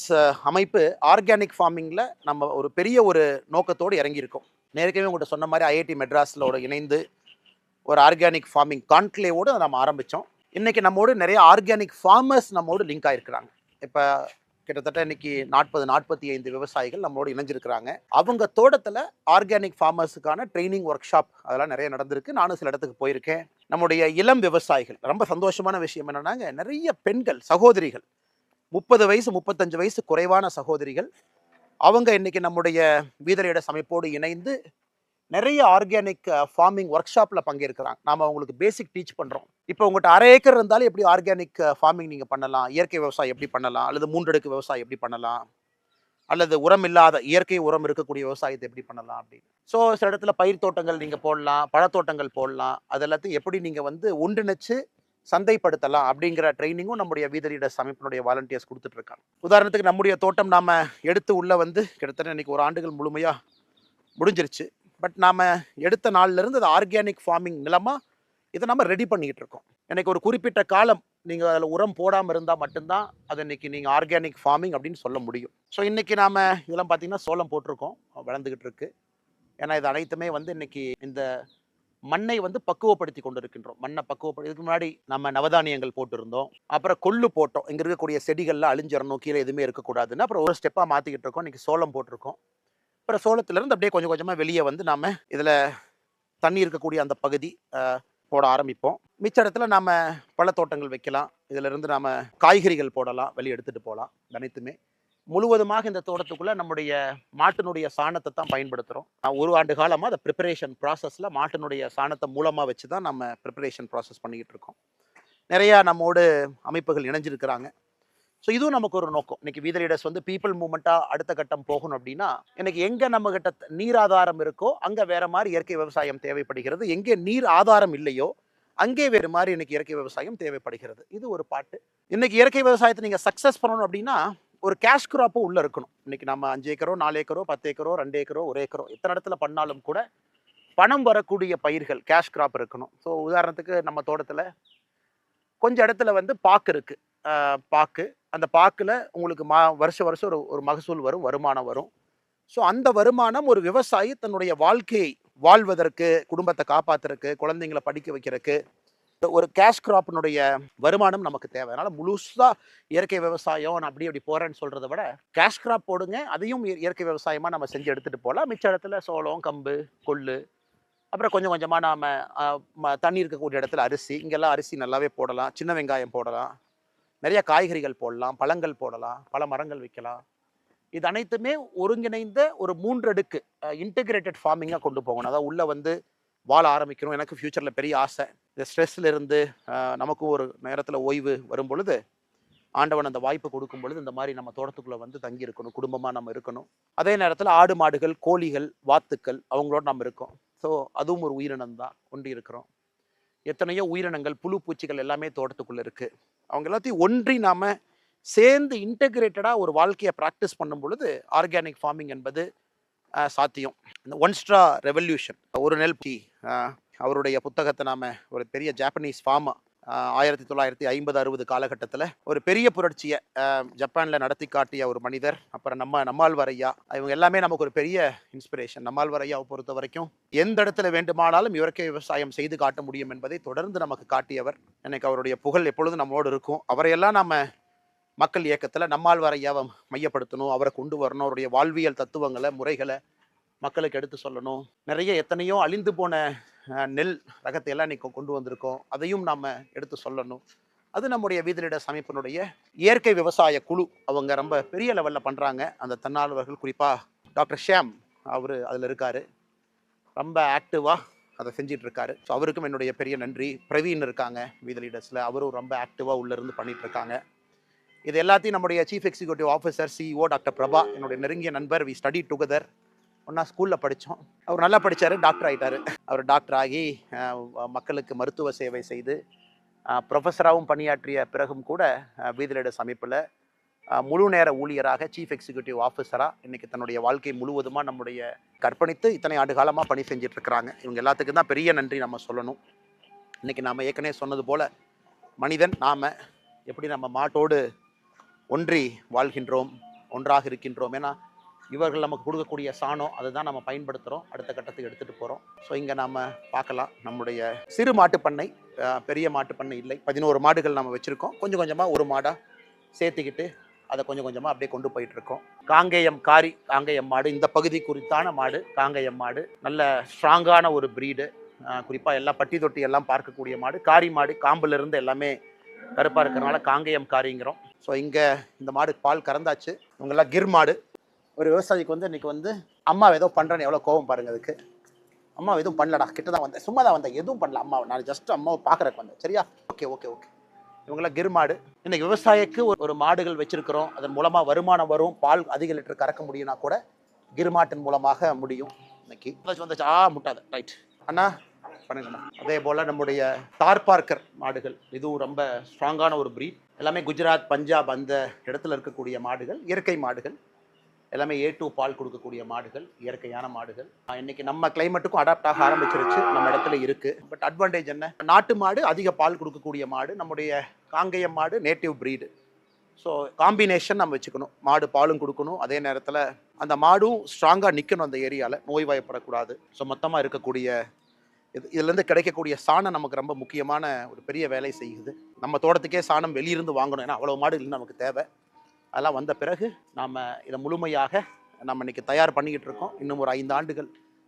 அமைப்பு ஆர்கானிக் ஃபார்மிங்கில் நம்ம ஒரு பெரிய ஒரு நோக்கத்தோடு இறங்கியிருக்கோம். நேரடியாக உங்கள்கிட்ட சொன்ன மாதிரி ஐஐடி மெட்ராஸில் இணைந்து ஒரு ஆர்கானிக் ஃபார்மிங் கான்க்ளேவோடு நம்ம ஆரம்பித்தோம். இன்றைக்கி நம்மோடு நிறைய ஆர்கானிக் ஃபார்மர்ஸ் நம்மோடு லிங்க் ஆகிருக்கிறாங்க. இப்போ கிட்டத்தட்ட இன்னைக்கு 45 விவசாயிகள் நம்மளோட இணைஞ்சிருக்கிறாங்க. அவங்க தோட்டத்தில் ஆர்கானிக் ஃபார்மர்ஸுக்கான ட்ரைனிங் ஒர்க் ஷாப் அதெல்லாம் நிறைய நடந்திருக்கு. நானும் சில இடத்துக்கு போயிருக்கேன். நம்முடைய இளம் விவசாயிகள், ரொம்ப சந்தோஷமான விஷயம் என்னன்னாங்க, நிறைய பெண்கள் சகோதரிகள், 30 வயசு 35 வயசு குறைவான சகோதரிகள், அவங்க இன்னைக்கு நம்முடைய வி த லீடர்ஸ் அமைப்போடு இணைந்து நிறைய ஆர்கானிக் ஃபார்மிங் ஒர்க் ஷாப்பில் பங்கேற்கிறாங்க. நாம் அவங்களுக்கு பேசிக் டீச் பண்ணுறோம். இப்போ உங்கள்கிட்ட 1/2 ஏக்கர் இருந்தாலும் எப்படி ஆர்கானிக் ஃபார்மிங் நீங்கள் பண்ணலாம், இயற்கை விவசாயம் எப்படி பண்ணலாம், அல்லது 3 அடுக்கு விவசாயம் எப்படி பண்ணலாம், அல்லது உரம் இல்லாத இயற்கை உரம் இருக்கக்கூடிய விவசாயத்தை எப்படி பண்ணலாம் அப்படின்னு. ஸோ சில இடத்துல பயிர் தோட்டங்கள் நீங்கள் போடலாம், பழத்தோட்டங்கள் போடலாம். அது எல்லாத்தையும் எப்படி நீங்கள் வந்து ஒன்றிணைச்சு சந்தைப்படுத்தலாம் அப்படிங்கிற ட்ரைனிங்கும் நம்முடைய வி த லீடர்ஸ் அமைப்பினுடைய வாலண்டியர்ஸ் கொடுத்துட்டு இருக்காங்க. உதாரணத்துக்கு நம்முடைய தோட்டம் நாம் எடுத்து உள்ள வந்து கிட்டத்தட்ட இன்னைக்கு 1 ஆண்டுகள் முழுமையாக முடிஞ்சிருச்சு. பட் நாம் எடுத்த நாள்லேருந்து அது ஆர்கானிக் ஃபார்மிங் நிலமாக இதை நம்ம ரெடி பண்ணிக்கிட்டு இருக்கோம். எனக்கு ஒரு குறிப்பிட்ட காலம் நீங்கள் அதில் உரம் போடாமல் இருந்தால் மட்டும்தான் அது இன்னைக்கு நீங்கள் ஆர்கானிக் ஃபார்மிங் அப்படின்னு சொல்ல முடியும். ஸோ இன்றைக்கி நாம் இதெல்லாம் பார்த்திங்கன்னா சோளம் போட்டிருக்கோம், வளர்ந்துக்கிட்டு இருக்கு. ஏன்னா இது அனைத்துமே வந்து இன்னைக்கு இந்த மண்ணை வந்து பக்குவப்படுத்தி கொண்டு இருக்கின்றோம். மண்ணை இதுக்கு முன்னாடி நம்ம நவதானியங்கள் போட்டிருந்தோம், அப்புறம் கொள்ளு போட்டோம். இங்கே இருக்கக்கூடிய செடிகள்லாம் அழிஞ்சிடணும், கீழே எதுவுமே இருக்கக்கூடாதுன்னு அப்புறம் ஒரு ஸ்டெப்பாக மாற்றிக்கிட்டு இருக்கோம். இன்றைக்கி சோளம் போட்டிருக்கோம். அப்புறம் சோளத்திலேருந்து அப்படியே கொஞ்சம் கொஞ்சமாக வெளியே வந்து நாம் இதில் தண்ணி இருக்கக்கூடிய அந்த பகுதி போட ஆரம்பிப்போம். மிச்ச இடத்துல நாம் பழத்தோட்டங்கள் வைக்கலாம். இதிலிருந்து நாம் காய்கறிகள் போடலாம், வெளியே எடுத்துகிட்டு போகலாம். அனைத்துமே முழுவதுமாக இந்த தோட்டத்துக்குள்ளே நம்முடைய மாட்டினுடைய சாணத்தை தான் பயன்படுத்துகிறோம். 1 ஆண்டு காலமாக அந்த ப்ரிப்பரேஷன் ப்ராசஸில் மாட்டினுடைய சாணத்தை மூலமாக வச்சு தான் நம்ம ப்ரிப்பரேஷன் ப்ராசஸ் பண்ணிக்கிட்டு இருக்கோம். நிறையா நம்மோடு அமைப்புகள் இணைஞ்சிருக்கிறாங்க. ஸோ இதுவும் நமக்கு ஒரு நோக்கம். இன்னைக்கு வி த லீடர்ஸ் வந்து பீப்புள் மூவ்மெண்ட்டாக அடுத்த கட்டம் போகணும் அப்படின்னா, இன்னைக்கு எங்கே நம்மகிட்ட நீர் ஆதாரம் இருக்கோ அங்கே வேற மாதிரி இயற்கை விவசாயம் தேவைப்படுகிறது. எங்கே நீர் ஆதாரம் இல்லையோ அங்கே வேறு மாதிரி இன்னைக்கு இயற்கை விவசாயம் தேவைப்படுகிறது. இது ஒரு பாட்டு. இன்னைக்கு இயற்கை விவசாயத்தை நீங்கள் சக்ஸஸ் பண்ணணும் அப்படின்னா ஒரு கேஷ் கிராப்பும் உள்ளே இருக்கணும். இன்னைக்கு நம்ம 5 ஏக்கரோ 4 ஏக்கரோ 10 ஏக்கரோ 2 ஏக்கரோ 1 ஏக்கரோ எத்தனை இடத்துல பண்ணாலும் கூட பணம் வரக்கூடிய பயிர்கள் கேஷ் கிராப் இருக்கணும். ஸோ உதாரணத்துக்கு நம்ம தோட்டத்தில் கொஞ்சம் இடத்துல வந்து பாக்கு இருக்குது. பாக்கு, அந்த பாக்கில் உங்களுக்கு வருஷம் ஒரு மகசூல் வரும், வருமானம் வரும். ஸோ அந்த வருமானம் ஒரு விவசாயி தன்னுடைய வாழ்க்கையை வாழ்வதற்கு, குடும்பத்தை காப்பாற்றுறதுக்கு, குழந்தைங்களை படிக்க வைக்கிறதுக்கு ஒரு கேஷ் கிராப்பினுடைய வருமானம் நமக்கு தேவை. அதனால் முழுசாக இயற்கை விவசாயம் நான் அப்படி போகிறேன்னு சொல்கிறத விட கேஷ் கிராப் போடுங்க, அதையும் இயற்கை விவசாயமாக நம்ம செஞ்சு எடுத்துகிட்டு போகலாம். மிச்ச இடத்துல சோளம், கம்பு, கொள்ளு, அப்புறம் கொஞ்சம் கொஞ்சமாக நாம் தண்ணி இருக்கக்கூடிய இடத்துல அரிசி, இங்கெல்லாம் அரிசி நல்லாவே போடலாம். சின்ன வெங்காயம் போடலாம், நிறைய காய்கறிகள் போடலாம், பழங்கள் போடலாம், பல மரங்கள் வைக்கலாம். இது அனைத்துமே ஒருங்கிணைந்த ஒரு 3 அடுக்கு இன்டெகிரேட்டட் ஃபார்மிங்காக கொண்டு போகணும். அதாவது உள்ளே வந்து வாழ ஆரம்பிக்கணும். எனக்கு ஃப்யூச்சரில் பெரிய ஆசை. இந்த ஸ்ட்ரெஸ்ஸில் இருந்து நமக்கும் ஒரு நேரத்தில் ஓய்வு வரும் பொழுது, ஆண்டவன் அந்த வாய்ப்பு கொடுக்கும் பொழுது இந்த மாதிரி நம்ம தோட்டத்துக்குள்ளே வந்து தங்கி இருக்கணும், குடும்பமாக நம்ம இருக்கணும். அதே நேரத்தில் ஆடு மாடுகள், கோழிகள், வாத்துக்கள் அவங்களோட நம்ம இருக்கோம். ஸோ அதுவும் ஒரு உயிரினம் தான், ஒன்றி இருக்கிறோம். எத்தனையோ உயிரினங்கள், புழு பூச்சிகள் எல்லாமே தோட்டத்துக்குள்ளே இருக்குது. அவங்க எல்லாத்தையும் ஒன்றி நாம் சேர்ந்து இன்டெகிரேட்டடாக ஒரு வாழ்க்கையை ப்ராக்டிஸ் பண்ணும் பொழுது ஆர்கானிக் ஃபார்மிங் என்பது சாத்தியம். இந்த ஒன் ஸ்ட்ரா ரெவல்யூஷன், ஒரு நெல் டீ, அவருடைய புத்தகத்தை நாம் ஒரு பெரிய ஜாப்பனீஸ் ஃபார்மா 1950-60 காலகட்டத்தில் ஒரு பெரிய புரட்சியை ஜப்பானில் நடத்தி காட்டிய ஒரு மனிதர். அப்புறம் நம்மாழ்வார் ஐயா, இவங்க எல்லாமே நமக்கு ஒரு பெரிய இன்ஸ்பிரேஷன். நம்மாழ்வார் ஐயாவை பொறுத்த வரைக்கும் எந்த இடத்துல வேண்டுமானாலும் இயற்கை விவசாயம் செய்து காட்ட முடியும் என்பதை தொடர்ந்து நமக்கு காட்டியவர். எனக்கு அவருடைய புகழ் எப்பொழுதும் நம்மளோடு இருக்கும். அவரையெல்லாம் நம்ம மக்கள் இயக்கத்தில் நம்மாழ்வார் ஐயாவை மையப்படுத்தணும், அவரை கொண்டு வரணும், அவருடைய வாழ்வியல் தத்துவங்களை, முறைகளை மக்களுக்கு எடுத்து சொல்லணும். நிறைய எத்தனையோ அழிந்து போன நெல் ரகத்தை எல்லாம் இன்னைக்கு கொண்டு வந்திருக்கோம், அதையும் நாம் எடுத்து சொல்லணும். அது நம்முடைய வி த லீடர்ஸ் அமைப்பினுடைய இயற்கை விவசாய குழு, அவங்க ரொம்ப பெரிய லெவலில் பண்ணுறாங்க. அந்த தன்னார்வர்கள், குறிப்பாக டாக்டர் ஷியாம், அவர் அதில் இருக்கார், ரொம்ப ஆக்டிவாக அதை செஞ்சிட்டு இருக்காரு. ஸோ அவருக்கும் என்னுடைய பெரிய நன்றி. பிரவீன் இருக்காங்க வி த லீடர்ஸில், அவரும் ரொம்ப ஆக்டிவாக உள்ளேருந்து பண்ணிட்டு இருக்காங்க. இது எல்லாத்தையும் நம்முடைய chief executive officer CEO doctor Prabha, என்னுடைய நெருங்கிய நண்பர். வி ஸ்டடி டுகெதர், ஒன்றா ஸ்கூலில் படித்தோம். அவர் நல்லா படித்தார், டாக்டர் ஆகிட்டார். அவர் டாக்டர் ஆகி மக்களுக்கு மருத்துவ சேவை செய்து ப்ரொஃபஸராகவும் பணியாற்றிய பிறகும் கூட வீதி லீடர்ஸ் அமைப்பில் முழு நேர ஊழியராக சீஃப் எக்ஸிக்யூட்டிவ் ஆஃபீஸராக இன்றைக்கி தன்னுடைய வாழ்க்கை முழுவதுமாக நம்முடைய கற்பணித்து இத்தனை ஆண்டு காலமாக பணி செஞ்சிட்ருக்கிறாங்க. இவங்க எல்லாத்துக்கும் தான் பெரிய நன்றி நம்ம சொல்லணும். இன்றைக்கி நாம் ஏற்கனவே சொன்னது போல் மனிதன் நாம் எப்படி நம்ம மாட்டோடு ஒன்றி வாழ்கின்றோம், ஒன்றாக இருக்கின்றோம். ஏன்னா இவர்கள் நமக்கு கொடுக்கக்கூடிய சாணம் அதை தான் நம்ம பயன்படுத்துகிறோம், அடுத்த கட்டத்துக்கு எடுத்துகிட்டு போகிறோம். ஸோ இங்கே நாம் பார்க்கலாம் நம்முடைய சிறு மாட்டுப்பண்ணை, பெரிய மாட்டுப்பண்ணை இல்லை, 11 மாடுகள் நம்ம வச்சுருக்கோம். கொஞ்சம் கொஞ்சமாக ஒரு மாடாக சேர்த்துக்கிட்டு அதை கொஞ்சம் கொஞ்சமாக அப்படியே கொண்டு போயிட்டுருக்கோம். காங்கேயம் காரி காங்கேயம் மாடு, இந்த பகுதி குறித்தான மாடு காங்கேயம் மாடு. நல்ல ஸ்ட்ராங்கான ஒரு ப்ரீடு, குறிப்பாக எல்லாம் பட்டி தொட்டி எல்லாம் பார்க்கக்கூடிய மாடு. காரி மாடு காம்பிலிருந்து எல்லாமே கருப்பாக இருக்கிறனால காங்கேயம் காரிங்கிறோம். ஸோ இங்கே இந்த மாடு பால் கறந்தாச்சு. இவங்கெல்லாம் கிர் மாடு. ஒரு விவசாயிக்கு வந்து இன்றைக்கி வந்து அம்மா ஏதோ பண்ணுறேன்னு எவ்வளோ கோபம் பாருங்கள். அதுக்கு அம்மா எதுவும் பண்ணலடா, கிட்ட தான் வந்தேன், சும்மா தான் வந்தேன், எதுவும் பண்ணல அம்மாவை, நான் ஜஸ்ட் அம்மாவை பார்க்குறக்கு வந்தேன், சரியா, ஓகே ஓகே ஓகே. இவங்களாம் கிர் மாடு. இன்றைக்கி விவசாயிக்கு ஒரு மாடுகள் வச்சுருக்கிறோம், அதன் மூலமாக வருமானம் வரும், பால் அதிக லிட்டர் கறக்க முடியும்னா கூட கிர் மாட்டின் மூலமாக முடியும். இன்னைக்கு வந்துச்சு முட்டாத ரைட் அண்ணா பண்ணுங்கண்ணா. அதே போல் நம்முடைய தார்பார்க்கர் மாடுகள், இதுவும் ரொம்ப ஸ்ட்ராங்கான ஒரு ப்ரீட். எல்லாமே குஜராத் பஞ்சாப் அந்த இடத்துல இருக்கக்கூடிய மாடுகள், இயற்கை மாடுகள், எல்லாமே A2 பால் கொடுக்கக்கூடிய மாடுகள், இயற்கையான மாடுகள். இன்னைக்கு நம்ம கிளைமேட்டுக்கும் அடாப்ட் ஆக ஆரம்பிச்சிருச்சு, நம்ம இடத்துல இருக்கு. பட் அட்வான்டேஜ் என்ன, நாட்டு மாடு அதிக பால் கொடுக்கக்கூடிய மாடு, நம்முடைய காங்கேயம் மாடு நேட்டிவ் ப்ரீடு. ஸோ காம்பினேஷன் நம்ம வச்சுக்கணும், மாடு பாலும் கொடுக்கணும், அதே நேரத்தில் அந்த மாடும் ஸ்ட்ராங்காக நிற்கணும், அந்த ஏரியாவில் நோய்வாய்ப்படக்கூடாது. ஸோ மொத்தமாக இருக்கக்கூடிய இதுலேருந்து கிடைக்கக்கூடிய சாணம் நமக்கு ரொம்ப முக்கியமான ஒரு பெரிய வேலை செய்யுது. நம்ம தோட்டத்துக்கே சாணம் வெளியிருந்து வாங்கணும், ஏன்னா அவ்வளோ மாடுகள் நமக்கு தேவை. அதெல்லாம் வந்த பிறகு நாம் இதை முழுமையாக நம்ம இன்றைக்கி தயார் பண்ணிக்கிட்டு இருக்கோம். இன்னும் ஒரு 5 ஆண்டுகள்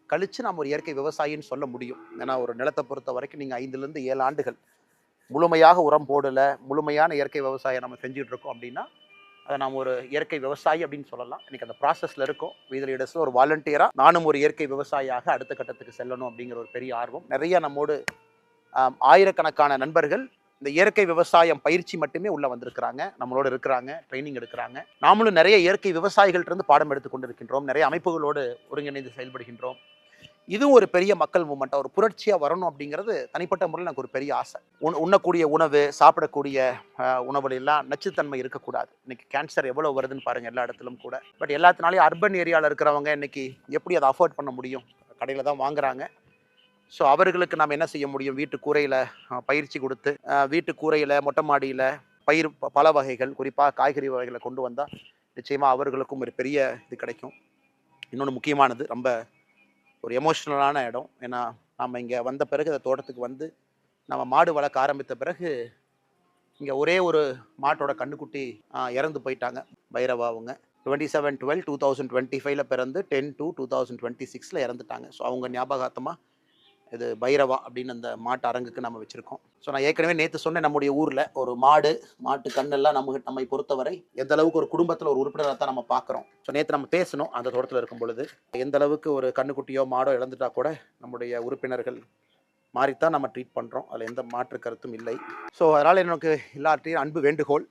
கழித்து நம்ம ஒரு இயற்கை விவசாயின்னு சொல்ல முடியும். ஏன்னா ஒரு நிலத்தை பொறுத்த வரைக்கும் நீங்கள் 5லேருந்து 7 ஆண்டுகள் முழுமையாக உரம் போடலை, முழுமையான இயற்கை விவசாயம் நம்ம செஞ்சுட்டு இருக்கோம் அப்படின்னா அதை நாம் ஒரு இயற்கை விவசாயி அப்படின்னு சொல்லலாம். இன்றைக்கி அந்த ப்ராசஸில் இருக்கும். வீதி லீடர்ஸில் ஒரு வாலண்டியராக நானும் ஒரு இயற்கை விவசாயியாக அடுத்த கட்டத்துக்கு செல்லணும் அப்படிங்கிற ஒரு பெரிய ஆர்வம். நிறைய நம்மோடு ஆயிரக்கணக்கான நண்பர்கள் இந்த இயற்கை விவசாயம் பயிற்சி மட்டுமே உள்ள வந்திருக்கிறாங்க, நம்மளோட இருக்கிறாங்க, ட்ரைனிங் எடுக்கிறாங்க. நாமளும் நிறைய இயற்கை விவசாயிகள்கிட்ட பாடம் எடுத்து கொண்டு இருக்கின்றோம், நிறைய அமைப்புகளோடு ஒருங்கிணைந்து செயல்படுகின்றோம். இதுவும் ஒரு பெரிய மக்கள் மூமெண்ட்டாக ஒரு புரட்சியாக வரணும் அப்படிங்கிறது தனிப்பட்ட முறையில் எனக்கு ஒரு பெரிய ஆசை. உண்ணக்கூடிய உணவு, சாப்பிடக்கூடிய உணவுல எல்லாம் நச்சுத்தன்மை இருக்கக்கூடாது. இன்னைக்கு கேன்சர் எவ்வளோ வருதுன்னு பாருங்கள் எல்லா இடத்துலும் கூட. பட் எல்லாத்தினாலையும் அர்பன் ஏரியாவில் இருக்கிறவங்க இன்னைக்கு எப்படி அதை அஃபோர்ட் பண்ண முடியும், கடையில் தான் வாங்குறாங்க. ஸோ அவர்களுக்கு நாம் என்ன செய்ய முடியும், வீட்டு கூரையில் பயிற்சி கொடுத்து, வீட்டு கூரையில் மொட்டை மாடியில் பயிர் பல வகைகள், குறிப்பாக காய்கறி வகைகளை கொண்டு வந்தால் நிச்சயமாக அவர்களுக்கும் ஒரு பெரிய இது கிடைக்கும். இன்னொன்று முக்கியமானது, ரொம்ப ஒரு எமோஷ்னலான இடம். ஏன்னா நம்ம இங்கே வந்த பிறகு இந்த தோட்டத்துக்கு வந்து நம்ம மாடு வளர்க்க ஆரம்பித்த பிறகு இங்கே ஒரே ஒரு மாட்டோட கண்ணுக்குட்டி இறந்து போயிட்டாங்க, பைரவா. அவங்க 27/12/2025 பிறந்து 10/2/2026 இறந்துட்டாங்க. ஸோ அவங்க ஞாபகார்த்தமாக இது பைரவா அப்படின்னு அந்த மாட்டு அரங்குக்கு நம்ம வச்சுருக்கோம். ஸோ நான் ஏற்கனவே நேற்று சொன்னேன், நம்முடைய ஊரில் ஒரு மாட்டு கண்ணெல்லாம் நம்மை பொறுத்தவரை எந்த அளவுக்கு ஒரு குடும்பத்தில் ஒரு உறுப்பினராக தான் நம்ம பார்க்குறோம். ஸோ நேற்று நம்ம பேசணும் அந்த தோட்டத்தில் இருக்கும் பொழுது, எந்த அளவுக்கு ஒரு கண்ணுக்குட்டியோ மாடோ இழந்துட்டா கூட நம்முடைய உறுப்பினர்கள் மாறித்தான் நம்ம ட்ரீட் பண்ணுறோம், அதில் எந்த மாற்று கருத்தும் இல்லை. ஸோ அதனால் எனக்கு எல்லார்ட்டையும் அன்பு வேண்டுகோள்,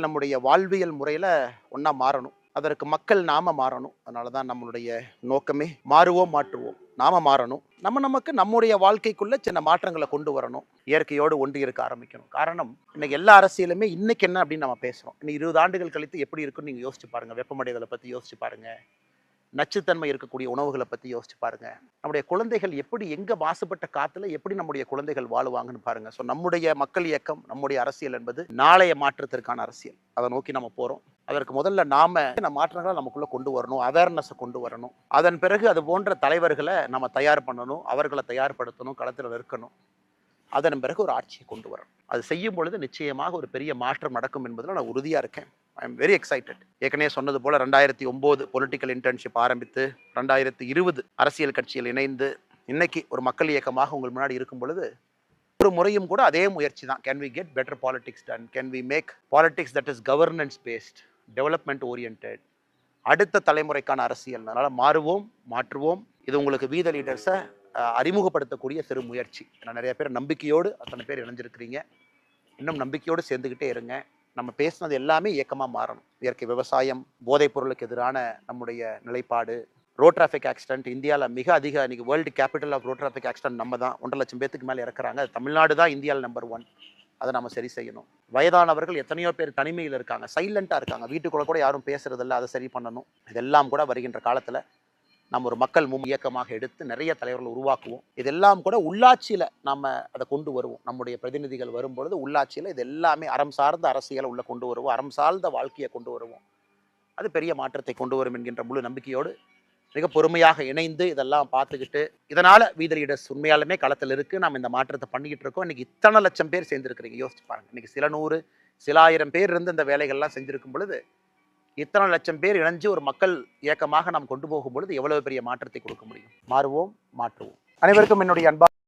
நம்முடைய வாழ்வியல் முறையில் ஒன்றா மாறணும், அதற்கு மக்கள் நாம மாறணும். அதனால தான் நம்மளுடைய நோக்கமே மாறுவோம் மாற்றுவோம், நாம மாறணும், நமக்கு நம்முடைய வாழ்க்கைக்குள்ள சின்ன மாற்றங்களை கொண்டு வரணும், இயற்கையோடு ஒன்றி இருக்க ஆரம்பிக்கணும். காரணம், இன்னைக்கு எல்லா அரசியலுமே இன்னைக்கு என்ன அப்படின்னு நம்ம பேசுறோம், இன்னும் 20 ஆண்டுகள் கழித்து எப்படி இருக்குன்னு நீங்க யோசிச்சு பாருங்க. வெப்பமடைதலை பத்தி யோசிச்சு பாருங்க, நச்சுத்தன்மை இருக்கக்கூடிய உணவுகளை பற்றி யோசிச்சு பாருங்க, நம்முடைய குழந்தைகள் எப்படி எங்கே மாசுபட்ட காற்றுல எப்படி நம்முடைய குழந்தைகள் வாழுவாங்கன்னு பாருங்க. ஸோ நம்முடைய மக்கள் இயக்கம், நம்முடைய அரசியல் என்பது நாளைய மாற்றத்திற்கான அரசியல். அதை நோக்கி நம்ம போகிறோம். அதற்கு முதல்ல நாம மாற்றங்களை நமக்குள்ள கொண்டு வரணும், அவேர்னஸை கொண்டு வரணும். அதன் பிறகு அது போன்ற தலைவர்களை நம்ம தயார் பண்ணணும், அவர்களை தயார்படுத்தணும், களத்தில் நிற்கணும். அதன் பிறகு ஒரு ஆட்சியை கொண்டு வரணும். அது செய்யும் பொழுது நிச்சயமாக ஒரு பெரிய மாற்றம் நடக்கும் என்பதில் நான் உறுதியாக இருக்கேன். I am very excited. ஏற்கனவே சொன்னது போல் 2009 பொலிட்டிக்கல் இன்டர்ன்ஷிப் ஆரம்பித்து 2020 அரசியல் கட்சியில் இணைந்து இன்னைக்கு ஒரு மக்கள் இயக்கமாக உங்கள் முன்னாடி இருக்கும் பொழுது ஒரு முறையும் கூட அதே முயற்சி தான். Can we get better politics done, can we make politics that is governance based, development orient, அடுத்த தலைமுறைக்கான அரசியல். அதனால் மாறுவோம் மாற்றுவோம். இது உங்களுக்கு வீதி லீடர்ஸை அறிமுகப்படுத்தக்கூடிய சிறு முயற்சி. ஏன்னா நிறைய பேர் நம்பிக்கையோடு அத்தனை பேர் இணைஞ்சிருக்கிறீங்க, இன்னும் நம்பிக்கையோடு சேர்ந்துக்கிட்டே இருங்க. நம்ம பேசுனது எல்லாமே இயக்கமாக மாறணும். இயற்கை விவசாயம், போதைப் பொருளுக்கு எதிரான நம்முடைய நிலைப்பாடு, ரோட் டிராஃபிக் ஆக்சிடென்ட் இந்தியாவில் மிக அதிக இன்னைக்கு world capital of road traffic accident நம்ம தான். 1,50,000 பேத்துக்கு மேலே இறக்குறாங்க. தமிழ்நாடு தான் இந்தியாவில் நம்பர் 1. அதை நம்ம சரி செய்யணும். வயதானவர்கள் எத்தனையோ பேர் தனிமையில் இருக்காங்க, சைலண்டாக இருக்காங்க, வீட்டுக்குள்ள கூட யாரும் பேசுறதில்ல. அதை சரி பண்ணணும். இதெல்லாம் கூட வருகின்ற காலத்தில் நம்ம ஒரு மக்கள் இயக்கமாக எடுத்து நிறைய தலைவர்கள் உருவாக்குவோம். இதெல்லாம் கூட உள்ளாட்சியில் நம்ம அதை கொண்டு வருவோம். நம்முடைய பிரதிநிதிகள் வரும்பொழுது உள்ளாட்சியில் இது எல்லாமே அறம் சார்ந்த அரசியலை உள்ள கொண்டு வருவோம், அறம் சார்ந்த வாழ்க்கையை கொண்டு வருவோம். அது பெரிய மாற்றத்தை கொண்டு வரும் என்கின்ற முழு நம்பிக்கையோடு மிக பொறுமையாக இணைந்து இதெல்லாம் பார்த்துக்கிட்டு, இதனால வீதி லீடர்ஸ் உண்மையாலுமே களத்தில் இருக்கு. நாம் இந்த மாற்றத்தை பண்ணிக்கிட்டு இருக்கோம். இன்னைக்கு இத்தனை லட்சம் பேர் சேர்ந்துருக்கிறீங்க, யோசிச்சு பாருங்க. இன்னைக்கு சில 100 சில 1000 பேர் இருந்து இந்த வேலைகள்லாம் செஞ்சிருக்கும் பொழுது, இத்தனை லட்சம் பேர் இணைஞ்சு ஒரு மக்கள் இயக்கமாக நாம் கொண்டு போகும் பொழுது எவ்வளவு பெரிய மாற்றத்தை கொடுக்க முடியும். மாறுவோம், மாற்றுவோம். அனைவருக்கும் என்னுடைய அன்பா